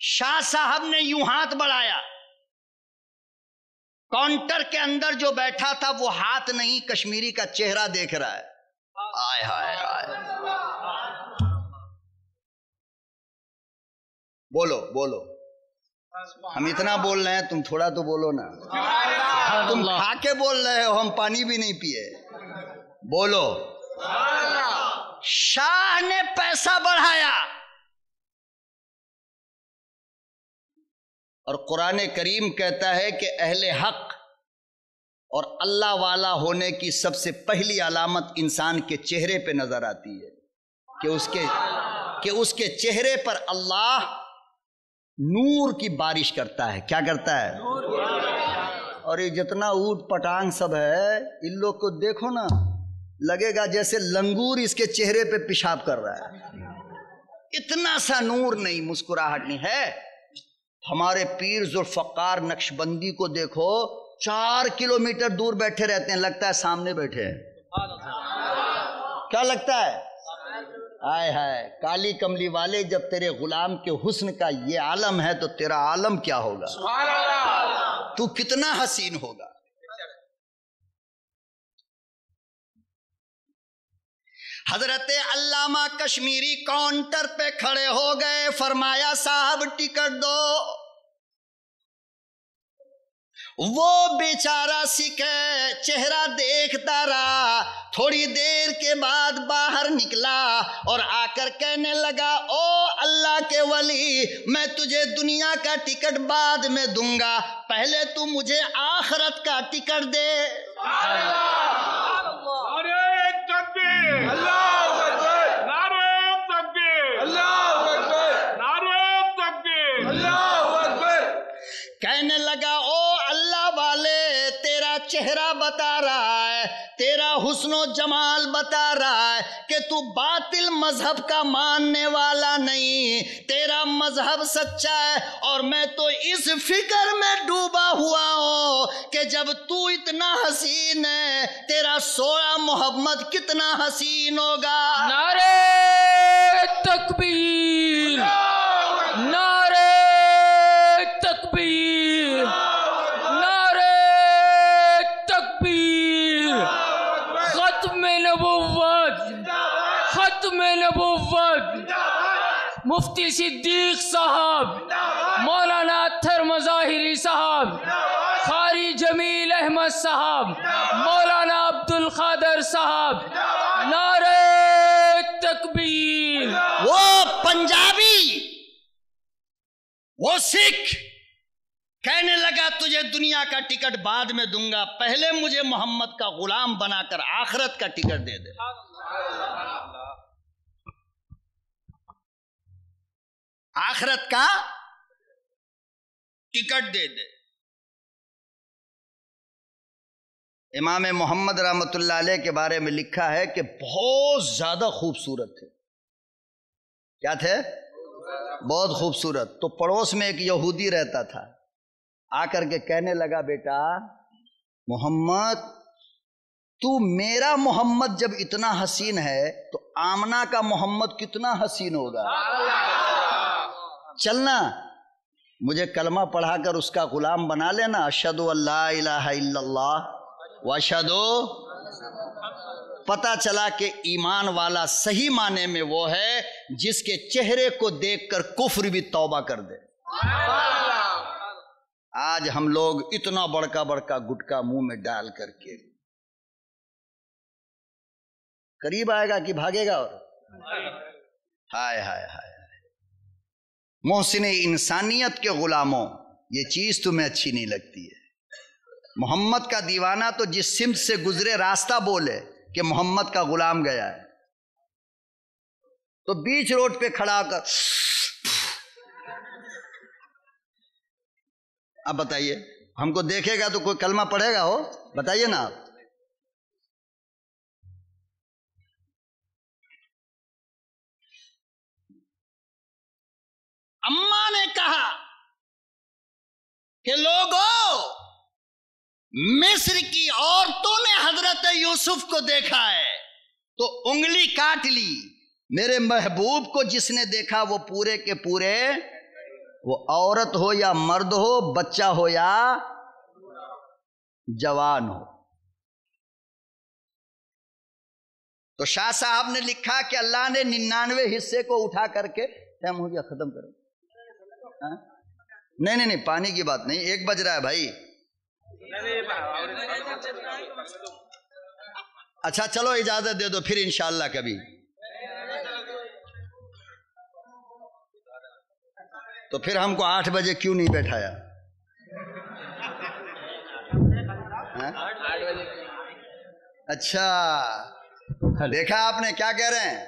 شاہ صاحب نے یوں ہاتھ بڑھایا، کاؤنٹر کے اندر جو بیٹھا تھا وہ ہاتھ نہیں، کشمیری کا چہرہ دیکھ رہا ہے. آئے ہائے ہائے. بولو بولو، ہم اتنا بول رہے ہیں، تم تھوڑا تو بولو نا. تم کھا کے بول رہے ہو، ہم پانی بھی نہیں پیے. بولو. شاہ نے پیسہ بڑھایا، اور قرآن کریم کہتا ہے کہ اہل حق اور اللہ والا ہونے کی سب سے پہلی علامت انسان کے چہرے پہ نظر آتی ہے کہ اس کے چہرے پر اللہ نور کی بارش کرتا ہے. کیا کرتا ہے؟ اور یہ جتنا اونٹ پٹانگ سب ہے ان لوگ کو دیکھو نا، لگے گا جیسے لنگور اس کے چہرے پہ پیشاب کر رہا ہے. اتنا سا نور نہیں، مسکراہٹ نہیں ہے. ہمارے پیر ذوالفقار نقشبندی کو دیکھو، 4 کلومیٹر دور بیٹھے رہتے ہیں، لگتا ہے سامنے بیٹھے ہیں. کیا لگتا ہے؟ آئے ہائے کالی کملی والے، جب تیرے غلام کے حسن کا یہ عالم ہے تو تیرا عالم کیا ہوگا؟ تو کتنا حسین ہوگا. حضرت علامہ کشمیری کاؤنٹر پہ کھڑے ہو گئے، فرمایا صاحب ٹکٹ دو. وہ بیچارہ سکھ چہرہ دیکھتا رہا، تھوڑی دیر کے بعد باہر نکلا اور آ کر کہنے لگا او اللہ کے ولی، میں تجھے دنیا کا ٹکٹ بعد میں دوں گا، پہلے تو مجھے آخرت کا ٹکٹ دے. کہنے لگا او اللہ والے، تیرا چہرہ بتا رہا ہے، تیرا حسن و جمال بتا رہا ہے کہ تو باطل مذہب کا ماننے والا نہیں، تیرا مذہب سچا ہے. اور میں تو اس فکر میں ڈوبا ہوا ہوں کہ جب تو اتنا حسین ہے، تیرا سویا محمد کتنا حسین ہوگا. نعرہ تکبیر، نعرہ تکبیر، نعرہ تکبیر. ختم نبوت، ختم نبوت. مفتی صدیق صاحب، مولانا اطہر مظاہری صاحب، قاری جمیل احمد صاحب، مولانا عبدالقادر صاحب، نعرہ تکبیر. وہ پنجابی، وہ سکھ کہنے لگا تجھے دنیا کا ٹکٹ بعد میں دوں گا، پہلے مجھے محمد کا غلام بنا کر آخرت کا ٹکٹ دے دے. آخرت کا ٹکٹ دے دے. امام محمد رحمت اللہ علیہ کے بارے میں لکھا ہے کہ بہت زیادہ خوبصورت تھے. کیا تھے؟ بہت خوبصورت. تو پڑوس میں ایک یہودی رہتا تھا، آ کر کے کہنے لگا بیٹا محمد، تو میرا محمد جب اتنا حسین ہے تو آمنہ کا محمد کتنا حسین ہوگا. چلنا مجھے کلمہ پڑھا کر اس کا غلام بنا لینا. اشہدو ان لا الہ الا اللہ واشہدو. پتہ چلا کہ ایمان والا صحیح معنی میں وہ ہے جس کے چہرے کو دیکھ کر کفر بھی توبہ کر دے. آج ہم لوگ اتنا بڑکا بڑکا گٹکا منہ میں ڈال کر کے، قریب آئے گا کہ بھاگے گا. اور ہائے ہائے ہائے محسن انسانیت کے غلاموں، یہ چیز تمہیں اچھی نہیں لگتی ہے. محمد کا دیوانہ تو جس سمت سے گزرے راستہ بولے کہ محمد کا غلام گیا ہے، تو بیچ روڈ پہ کھڑا کر اب بتائیے، ہم کو دیکھے گا تو کوئی کلمہ پڑھے گا؟ ہو بتائیے نا آپ. اماں نے کہا کہ لوگوں، مصر کی عورتوں نے حضرت یوسف کو دیکھا ہے تو انگلی کاٹ لی. میرے محبوب کو جس نے دیکھا وہ پورے کے پورے، وہ عورت ہو یا مرد ہو، بچہ ہو یا جوان ہو. تو شاہ صاحب نے لکھا کہ اللہ نے 99 حصے کو اٹھا کر کے ٹائم ہو گیا ختم کرو. نہیں پانی کی بات نہیں، 1 بج رہا ہے بھائی. اچھا چلو اجازت دے دو، پھر انشاءاللہ کبھی. تو پھر ہم کو 8 بجے کیوں نہیں بیٹھایا؟ اچھا دیکھا آپ نے کیا کہہ رہے ہیں؟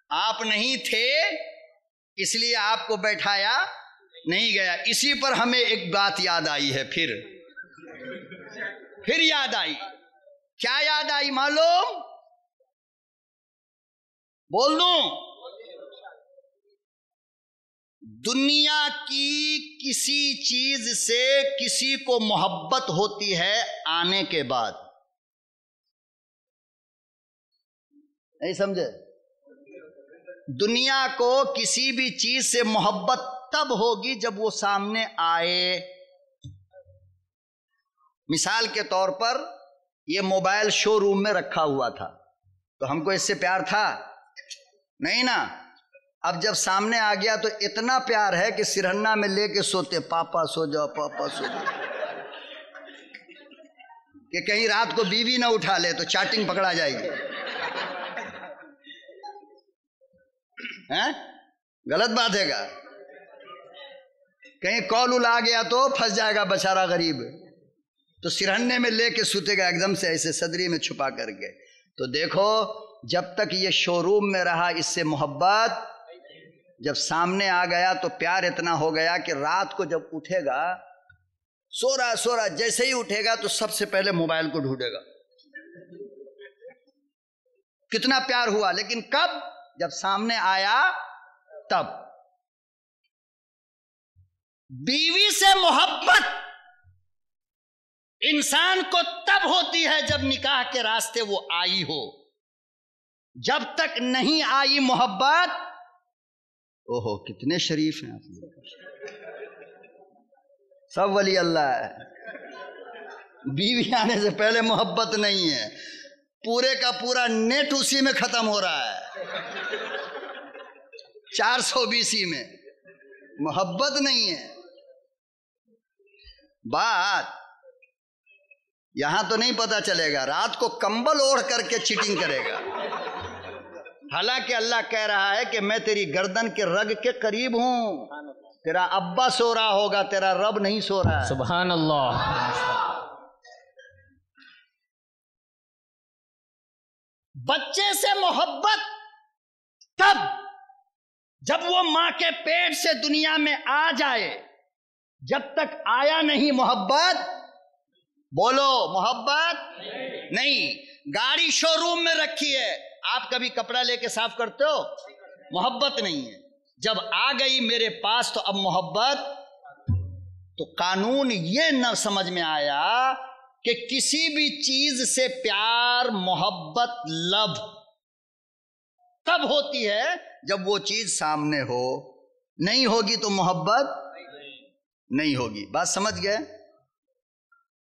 آپ نہیں تھے اس لیے آپ کو بیٹھایا نہیں گیا. اسی پر ہمیں ایک بات یاد آئی ہے، پھر یاد آئی. کیا یاد آئی معلوم؟ بول دوں؟ دنیا کی کسی چیز سے کسی کو محبت ہوتی ہے آنے کے بعد. نہیں سمجھے؟ دنیا کو کسی بھی چیز سے محبت تب ہوگی جب وہ سامنے آئے. مثال کے طور پر یہ موبائل شو روم میں رکھا ہوا تھا تو ہم کو اس سے پیار تھا نہیں نا. اب جب سامنے آ گیا تو اتنا پیار ہے کہ سرہنا میں لے کے سوتے، پاپا سو جاؤ پاپا سو جاؤ، کہ کہیں رات کو بیوی نہ اٹھا لے تو چاٹنگ پکڑا جائے گی. غلط بات ہے گا، کہیں کال آ گیا تو پھنس جائے گا بیچارہ غریب، تو سرہنے میں لے کے سوتے گا ایک دم سے ایسے صدری میں چھپا کر کے. تو دیکھو جب تک یہ شو روم میں رہا اس سے محبت، جب سامنے آ گیا تو پیار اتنا ہو گیا کہ رات کو جب اٹھے گا، سو رہا جیسے ہی اٹھے گا تو سب سے پہلے موبائل کو ڈھونڈے گا. کتنا پیار ہوا، لیکن کب؟ جب سامنے آیا تب. بیوی سے محبت انسان کو تب ہوتی ہے جب نکاح کے راستے وہ آئی ہو. جب تک نہیں آئی محبت، اوہو کتنے شریف ہیں آپ لوگ، سب ولی اللہ ہے. بیوی آنے سے پہلے محبت نہیں ہے، پورے کا پورا نیٹ اسی میں ختم ہو رہا ہے، 420 میں محبت نہیں ہے. بات یہاں تو نہیں پتا چلے گا، رات کو کمبل اوڑھ کر کے چیٹنگ کرے گا، حالانکہ اللہ کہہ رہا ہے کہ میں تیری گردن کے رگ کے قریب ہوں. تیرا ابا سو رہا ہوگا، تیرا رب نہیں سو رہا ہے. سبحان اللہ. بچے سے محبت تب جب وہ ماں کے پیٹ سے دنیا میں آ جائے. جب تک آیا نہیں محبت، بولو محبت نہیں. گاڑی شو روم میں رکھی ہے، آپ کبھی کپڑا لے کے صاف کرتے ہو؟ محبت نہیں ہے. جب آ گئی میرے پاس تو اب محبت. تو قانون یہ نہ سمجھ میں آیا کہ کسی بھی چیز سے پیار محبت لو تب ہوتی ہے جب وہ چیز سامنے ہو. نہیں ہوگی تو محبت نہیں ہوگی. بات سمجھ گئے؟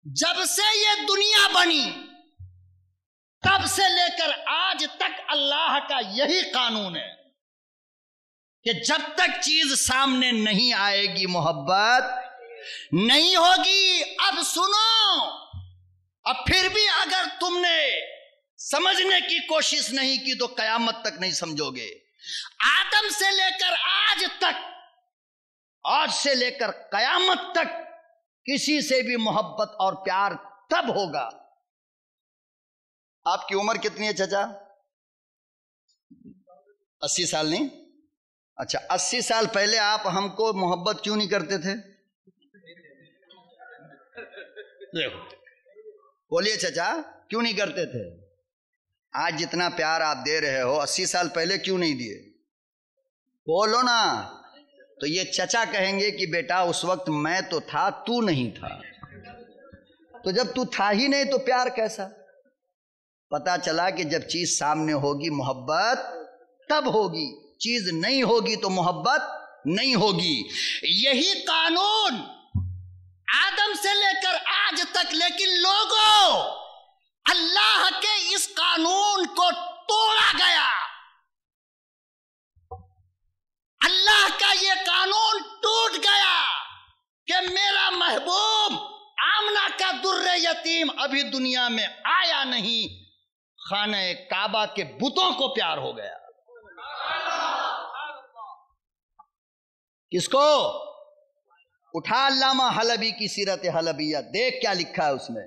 جب سے یہ دنیا بنی تب سے لے کر آج تک اللہ کا یہی قانون ہے کہ جب تک چیز سامنے نہیں آئے گی محبت نہیں ہوگی. اب سنو، اب پھر بھی اگر تم نے سمجھنے کی کوشش نہیں کی تو قیامت تک نہیں سمجھو گے. آدم سے لے کر آج تک، آج سے لے کر قیامت تک کسی سے بھی محبت اور پیار تب ہوگا. آپ کی عمر کتنی ہے چچا؟ 80 سال نہیں؟ اچھا 80 سال پہلے آپ ہم کو محبت کیوں نہیں کرتے تھے؟ بولیے چچا کیوں نہیں کرتے تھے؟ آج جتنا پیار آپ دے رہے ہو 80 سال پہلے کیوں نہیں دیے؟ بولو نا. تو یہ چچا کہیں گے کہ بیٹا اس وقت میں تو تھا، تو نہیں تھا. تو جب تو تھا ہی نہیں تو پیار کیسا؟ پتا چلا کہ جب چیز سامنے ہوگی محبت تب ہوگی، چیز نہیں ہوگی تو محبت نہیں ہوگی. یہی قانون آدم سے لے کر آج تک، لیکن لوگوں اللہ کے اس قانون کو توڑا گیا. اللہ کا یہ قانون ٹوٹ گیا کہ میرا محبوب آمنہ کا در یتیم ابھی دنیا میں آیا نہیں، خانہ کعبہ کے بتوں کو پیار ہو گیا. کس کو؟ اٹھا علامہ حلبی کی سیرت حلبیہ، دیکھ کیا لکھا ہے اس میں.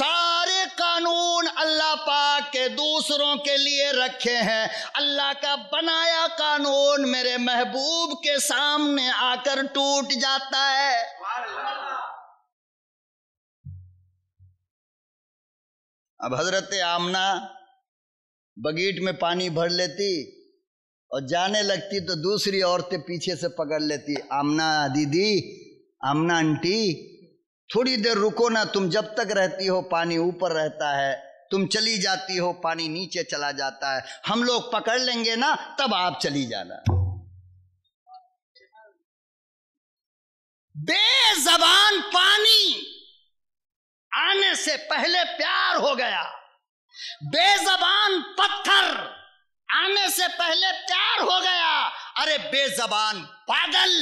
سارے قانون اللہ پاک کے دوسروں کے لیے رکھے ہیں، اللہ کا بنایا قانون میرے محبوب کے سامنے آ کر ٹوٹ جاتا ہے۔ اب حضرت آمنہ بگیٹ میں پانی بھر لیتی اور جانے لگتی تو دوسری عورتیں پیچھے سے پکڑ لیتی، آمنہ دیدی، آمنہ انٹی، تھوڑی دیر رکو نا، تم جب تک رہتی ہو پانی اوپر رہتا ہے، تم چلی جاتی ہو پانی نیچے چلا جاتا ہے، ہم لوگ پکڑ لیں گے نا تب آپ چلی جانا۔ بے زبان پانی آنے سے پہلے پیار ہو گیا، بے زبان پتھر آنے سے پہلے پیار ہو گیا، ارے بے زبان بادل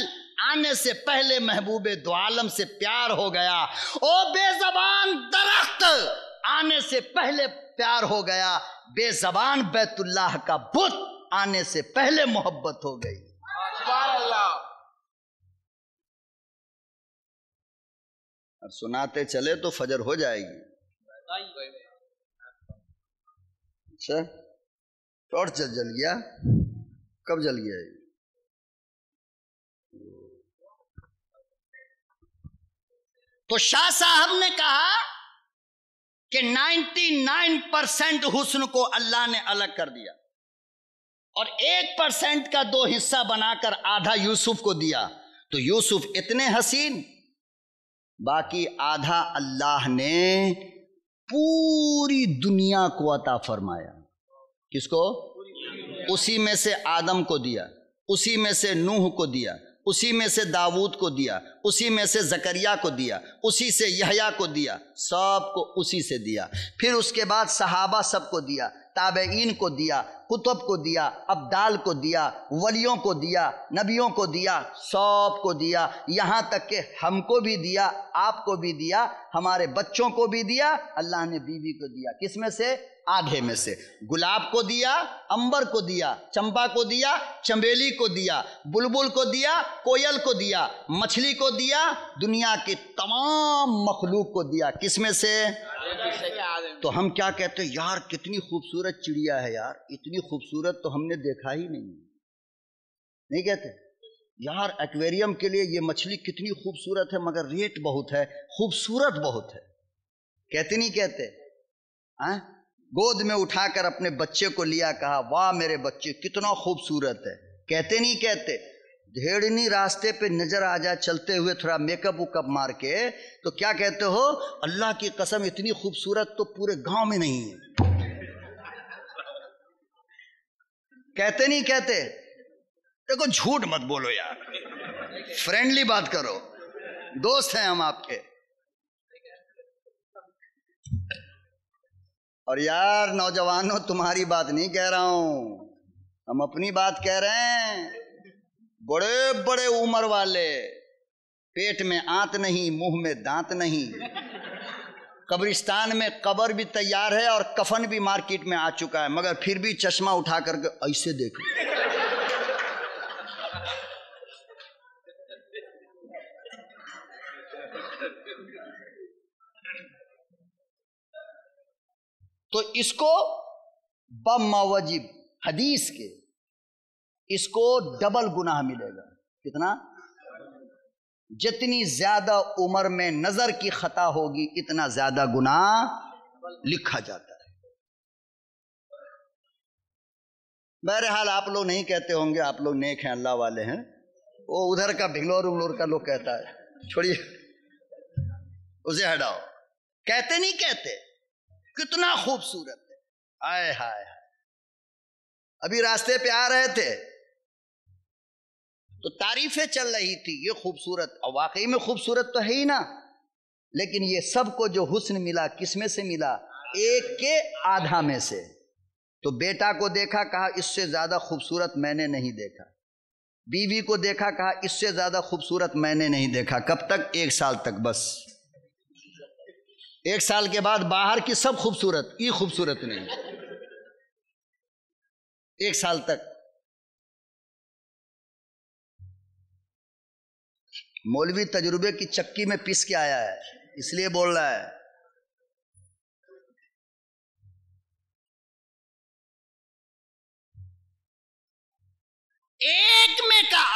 آنے سے پہلے محبوب دو عالم سے پیار ہو گیا، او بے زبان درخت آنے سے پہلے پیار ہو گیا، بے زبان بیت اللہ کا بت آنے سے پہلے محبت ہو گئی۔ سبحان اللہ۔ اور سناتے چلے تو فجر ہو جائے گی۔ اچھا ٹارچ جل گیا، کب جل گیا؟ تو شاہ صاحب نے کہا کہ 99% حسن کو اللہ نے الگ کر دیا اور 1% کا 2 حصہ بنا کر آدھا یوسف کو دیا، تو یوسف اتنے حسین، باقی آدھا اللہ نے پوری دنیا کو عطا فرمایا۔ کس کو؟ اسی میں سے آدم کو دیا، اسی میں سے نوح کو دیا، اسی میں سے داؤد کو دیا، اسی میں سے زکریا کو دیا، اسی سے یحییٰ کو دیا، سب کو اسی سے دیا۔ پھر اس کے بعد صحابہ سب کو دیا، تابعین کو دیا، کتب کو دیا، ابدال کو دیا، ولیوں کو دیا، نبیوں کو دیا، سب کو دیا، یہاں تک کہ ہم کو بھی دیا، آپ کو بھی دیا، ہمارے بچوں کو بھی دیا، اللہ نے بیوی کو دیا۔ کس میں سے؟ آدھے میں سے۔ گلاب کو دیا، امبر کو دیا، چمپا کو دیا، چنبیلی کو دیا، بلبل کو دیا، کوئل کو دیا، مچھلی کو دیا، دنیا کی تمام مخلوق کو دیا۔ کس میں سے؟ تو ہم کیا کہتے ہیں؟ یار کتنی خوبصورت چڑیا ہے، یار اتنی خوبصورت تو ہم نے دیکھا ہی نہیں کہتے؟ یار ایکویریم کے لیے یہ مچھلی کتنی خوبصورت ہے مگر ریٹ بہت ہے، خوبصورت بہت ہے، کہتے نہیں کہتے؟ گود میں اٹھا کر اپنے بچے کو لیا، کہا واہ میرے بچے کتنا خوبصورت ہے، کہتے نہیں کہتے؟ دھیڑنی راستے پہ نظر آ جائے چلتے ہوئے تھوڑا میک اپ وک اپ مار کے تو کیا کہتے ہو؟ اللہ کی قسم اتنی خوبصورت تو پورے گاؤں میں نہیں ہے، کہتے نہیں کہتے؟ دیکھو جھوٹ مت بولو یار، فرینڈلی بات کرو، دوست ہیں ہم آپ کے۔ اور یار نوجوانوں تمہاری بات نہیں کہہ رہا ہوں، ہم اپنی بات کہہ رہے ہیں۔ بڑے بڑے عمر والے، پیٹ میں آنت نہیں، منہ میں دانت نہیں، قبرستان میں قبر بھی تیار ہے اور کفن بھی مارکیٹ میں آ چکا ہے، مگر پھر بھی چشمہ اٹھا کر کے ایسے دیکھو۔ تو اس کو بموجب حدیث کے اس کو ڈبل گناہ ملے گا۔ کتنا؟ جتنی زیادہ عمر میں نظر کی خطا ہوگی اتنا زیادہ گناہ لکھا جاتا ہے۔ بہرحال آپ لوگ نہیں کہتے ہوں گے، آپ لوگ نیک ہیں، اللہ والے ہیں، وہ ادھر کا بنگلور کا لوگ کہتا ہے، چھوڑیے اسے ہٹاؤ۔ کہتے نہیں کہتے؟ کتنا خوبصورت ہے، ہائے ہائے ہائے۔ ابھی راستے پہ آ رہے تھے تو تعریفیں چل رہی تھی، یہ خوبصورت، اور واقعی میں خوبصورت تو ہے ہی نا، لیکن یہ سب کو جو حسن ملا کس میں سے ملا؟ ایک کے آدھا میں سے۔ تو بیٹا کو دیکھا، کہا اس سے زیادہ خوبصورت میں نے نہیں دیکھا، بیوی کو دیکھا، کہا اس سے زیادہ خوبصورت میں نے نہیں دیکھا۔ کب تک؟ 1 سال تک بس۔ 1 سال کے بعد باہر کی سب خوبصورت، یہ خوبصورت نہیں۔ 1 سال تک مولوی تجربے کی چکی میں پس کے آیا ہے، اس لیے بول رہا ہے۔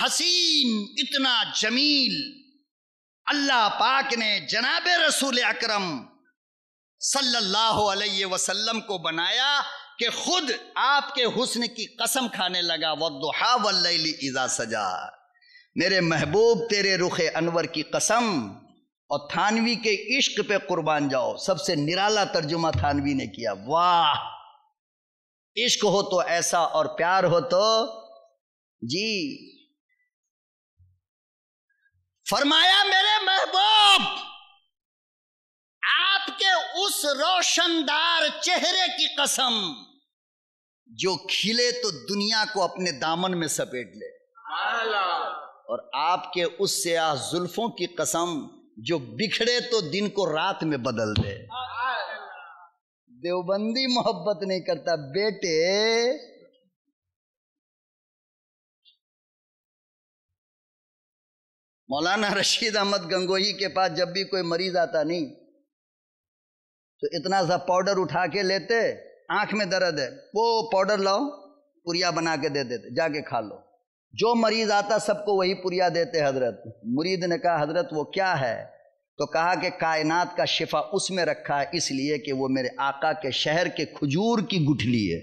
حسین، اتنا جمیل اللہ پاک نے جناب رسول اکرم صلی اللہ علیہ وسلم کو بنایا کہ خود آپ کے حسن کی قسم کھانے لگا، وَالضُّحَىٰ وَاللَّيْلِ إِذَا سَجَىٰ، میرے محبوب تیرے رخ انور کی قسم، اور تھانوی کے عشق پہ قربان جاؤ، سب سے نرالا ترجمہ تھانوی نے کیا، واہ، عشق ہو تو ایسا اور پیار ہو تو جی، فرمایا میرے محبوب آپ کے اس روشندار چہرے کی قسم جو کھلے تو دنیا کو اپنے دامن میں سپیٹ لے، اور آپ کے اس سیاہ زلفوں کی قسم جو بکھڑے تو دن کو رات میں بدل دے۔ دیوبندی محبت نہیں کرتا بیٹے، مولانا رشید احمد گنگوہی کے پاس جب بھی کوئی مریض آتا نہیں تو اتنا سا پاؤڈر اٹھا کے لیتے، آنکھ میں درد ہے، وہ پاؤڈر لاؤ، پوریا بنا کے دے دیتے، جا کے کھا لو۔ جو مریض آتا سب کو وہی پوریا دیتے حضرت۔ مرید نے کہا حضرت وہ کیا ہے؟ تو کہا کہ کائنات کا شفا اس میں رکھا ہے، اس لیے کہ وہ میرے آقا کے شہر کے کھجور کی گٹھلی ہے،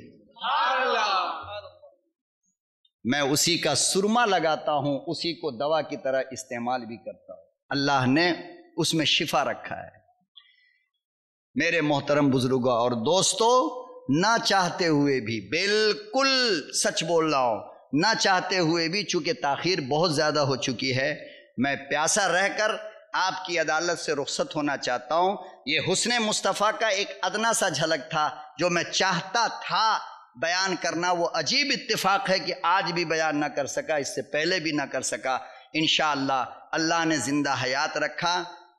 میں اسی کا سرما لگاتا ہوں، اسی کو دوا کی طرح استعمال بھی کرتا ہوں، اللہ نے اس میں شفا رکھا ہے۔ میرے محترم بزرگوں اور دوستو، نہ چاہتے ہوئے بھی، بالکل سچ بول رہا ہوں، نہ چاہتے ہوئے بھی، چونکہ تاخیر بہت زیادہ ہو چکی ہے، میں پیاسا رہ کر آپ کی عدالت سے رخصت ہونا چاہتا ہوں۔ یہ حسن مصطفیٰ کا ایک ادنا سا جھلک تھا جو میں چاہتا تھا بیان کرنا، وہ عجیب اتفاق ہے کہ آج بھی بیان نہ کر سکا، اس سے پہلے بھی نہ کر سکا۔ انشاءاللہ اللہ نے زندہ حیات رکھا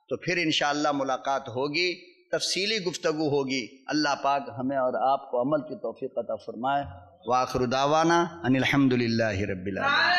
تو پھر انشاءاللہ ملاقات ہوگی، تفصیلی گفتگو ہوگی۔ اللہ پاک ہمیں اور آپ کو عمل کی توفیق عطا فرمائے۔ وآخر دعوانا ان الحمدللہ رب العالمین۔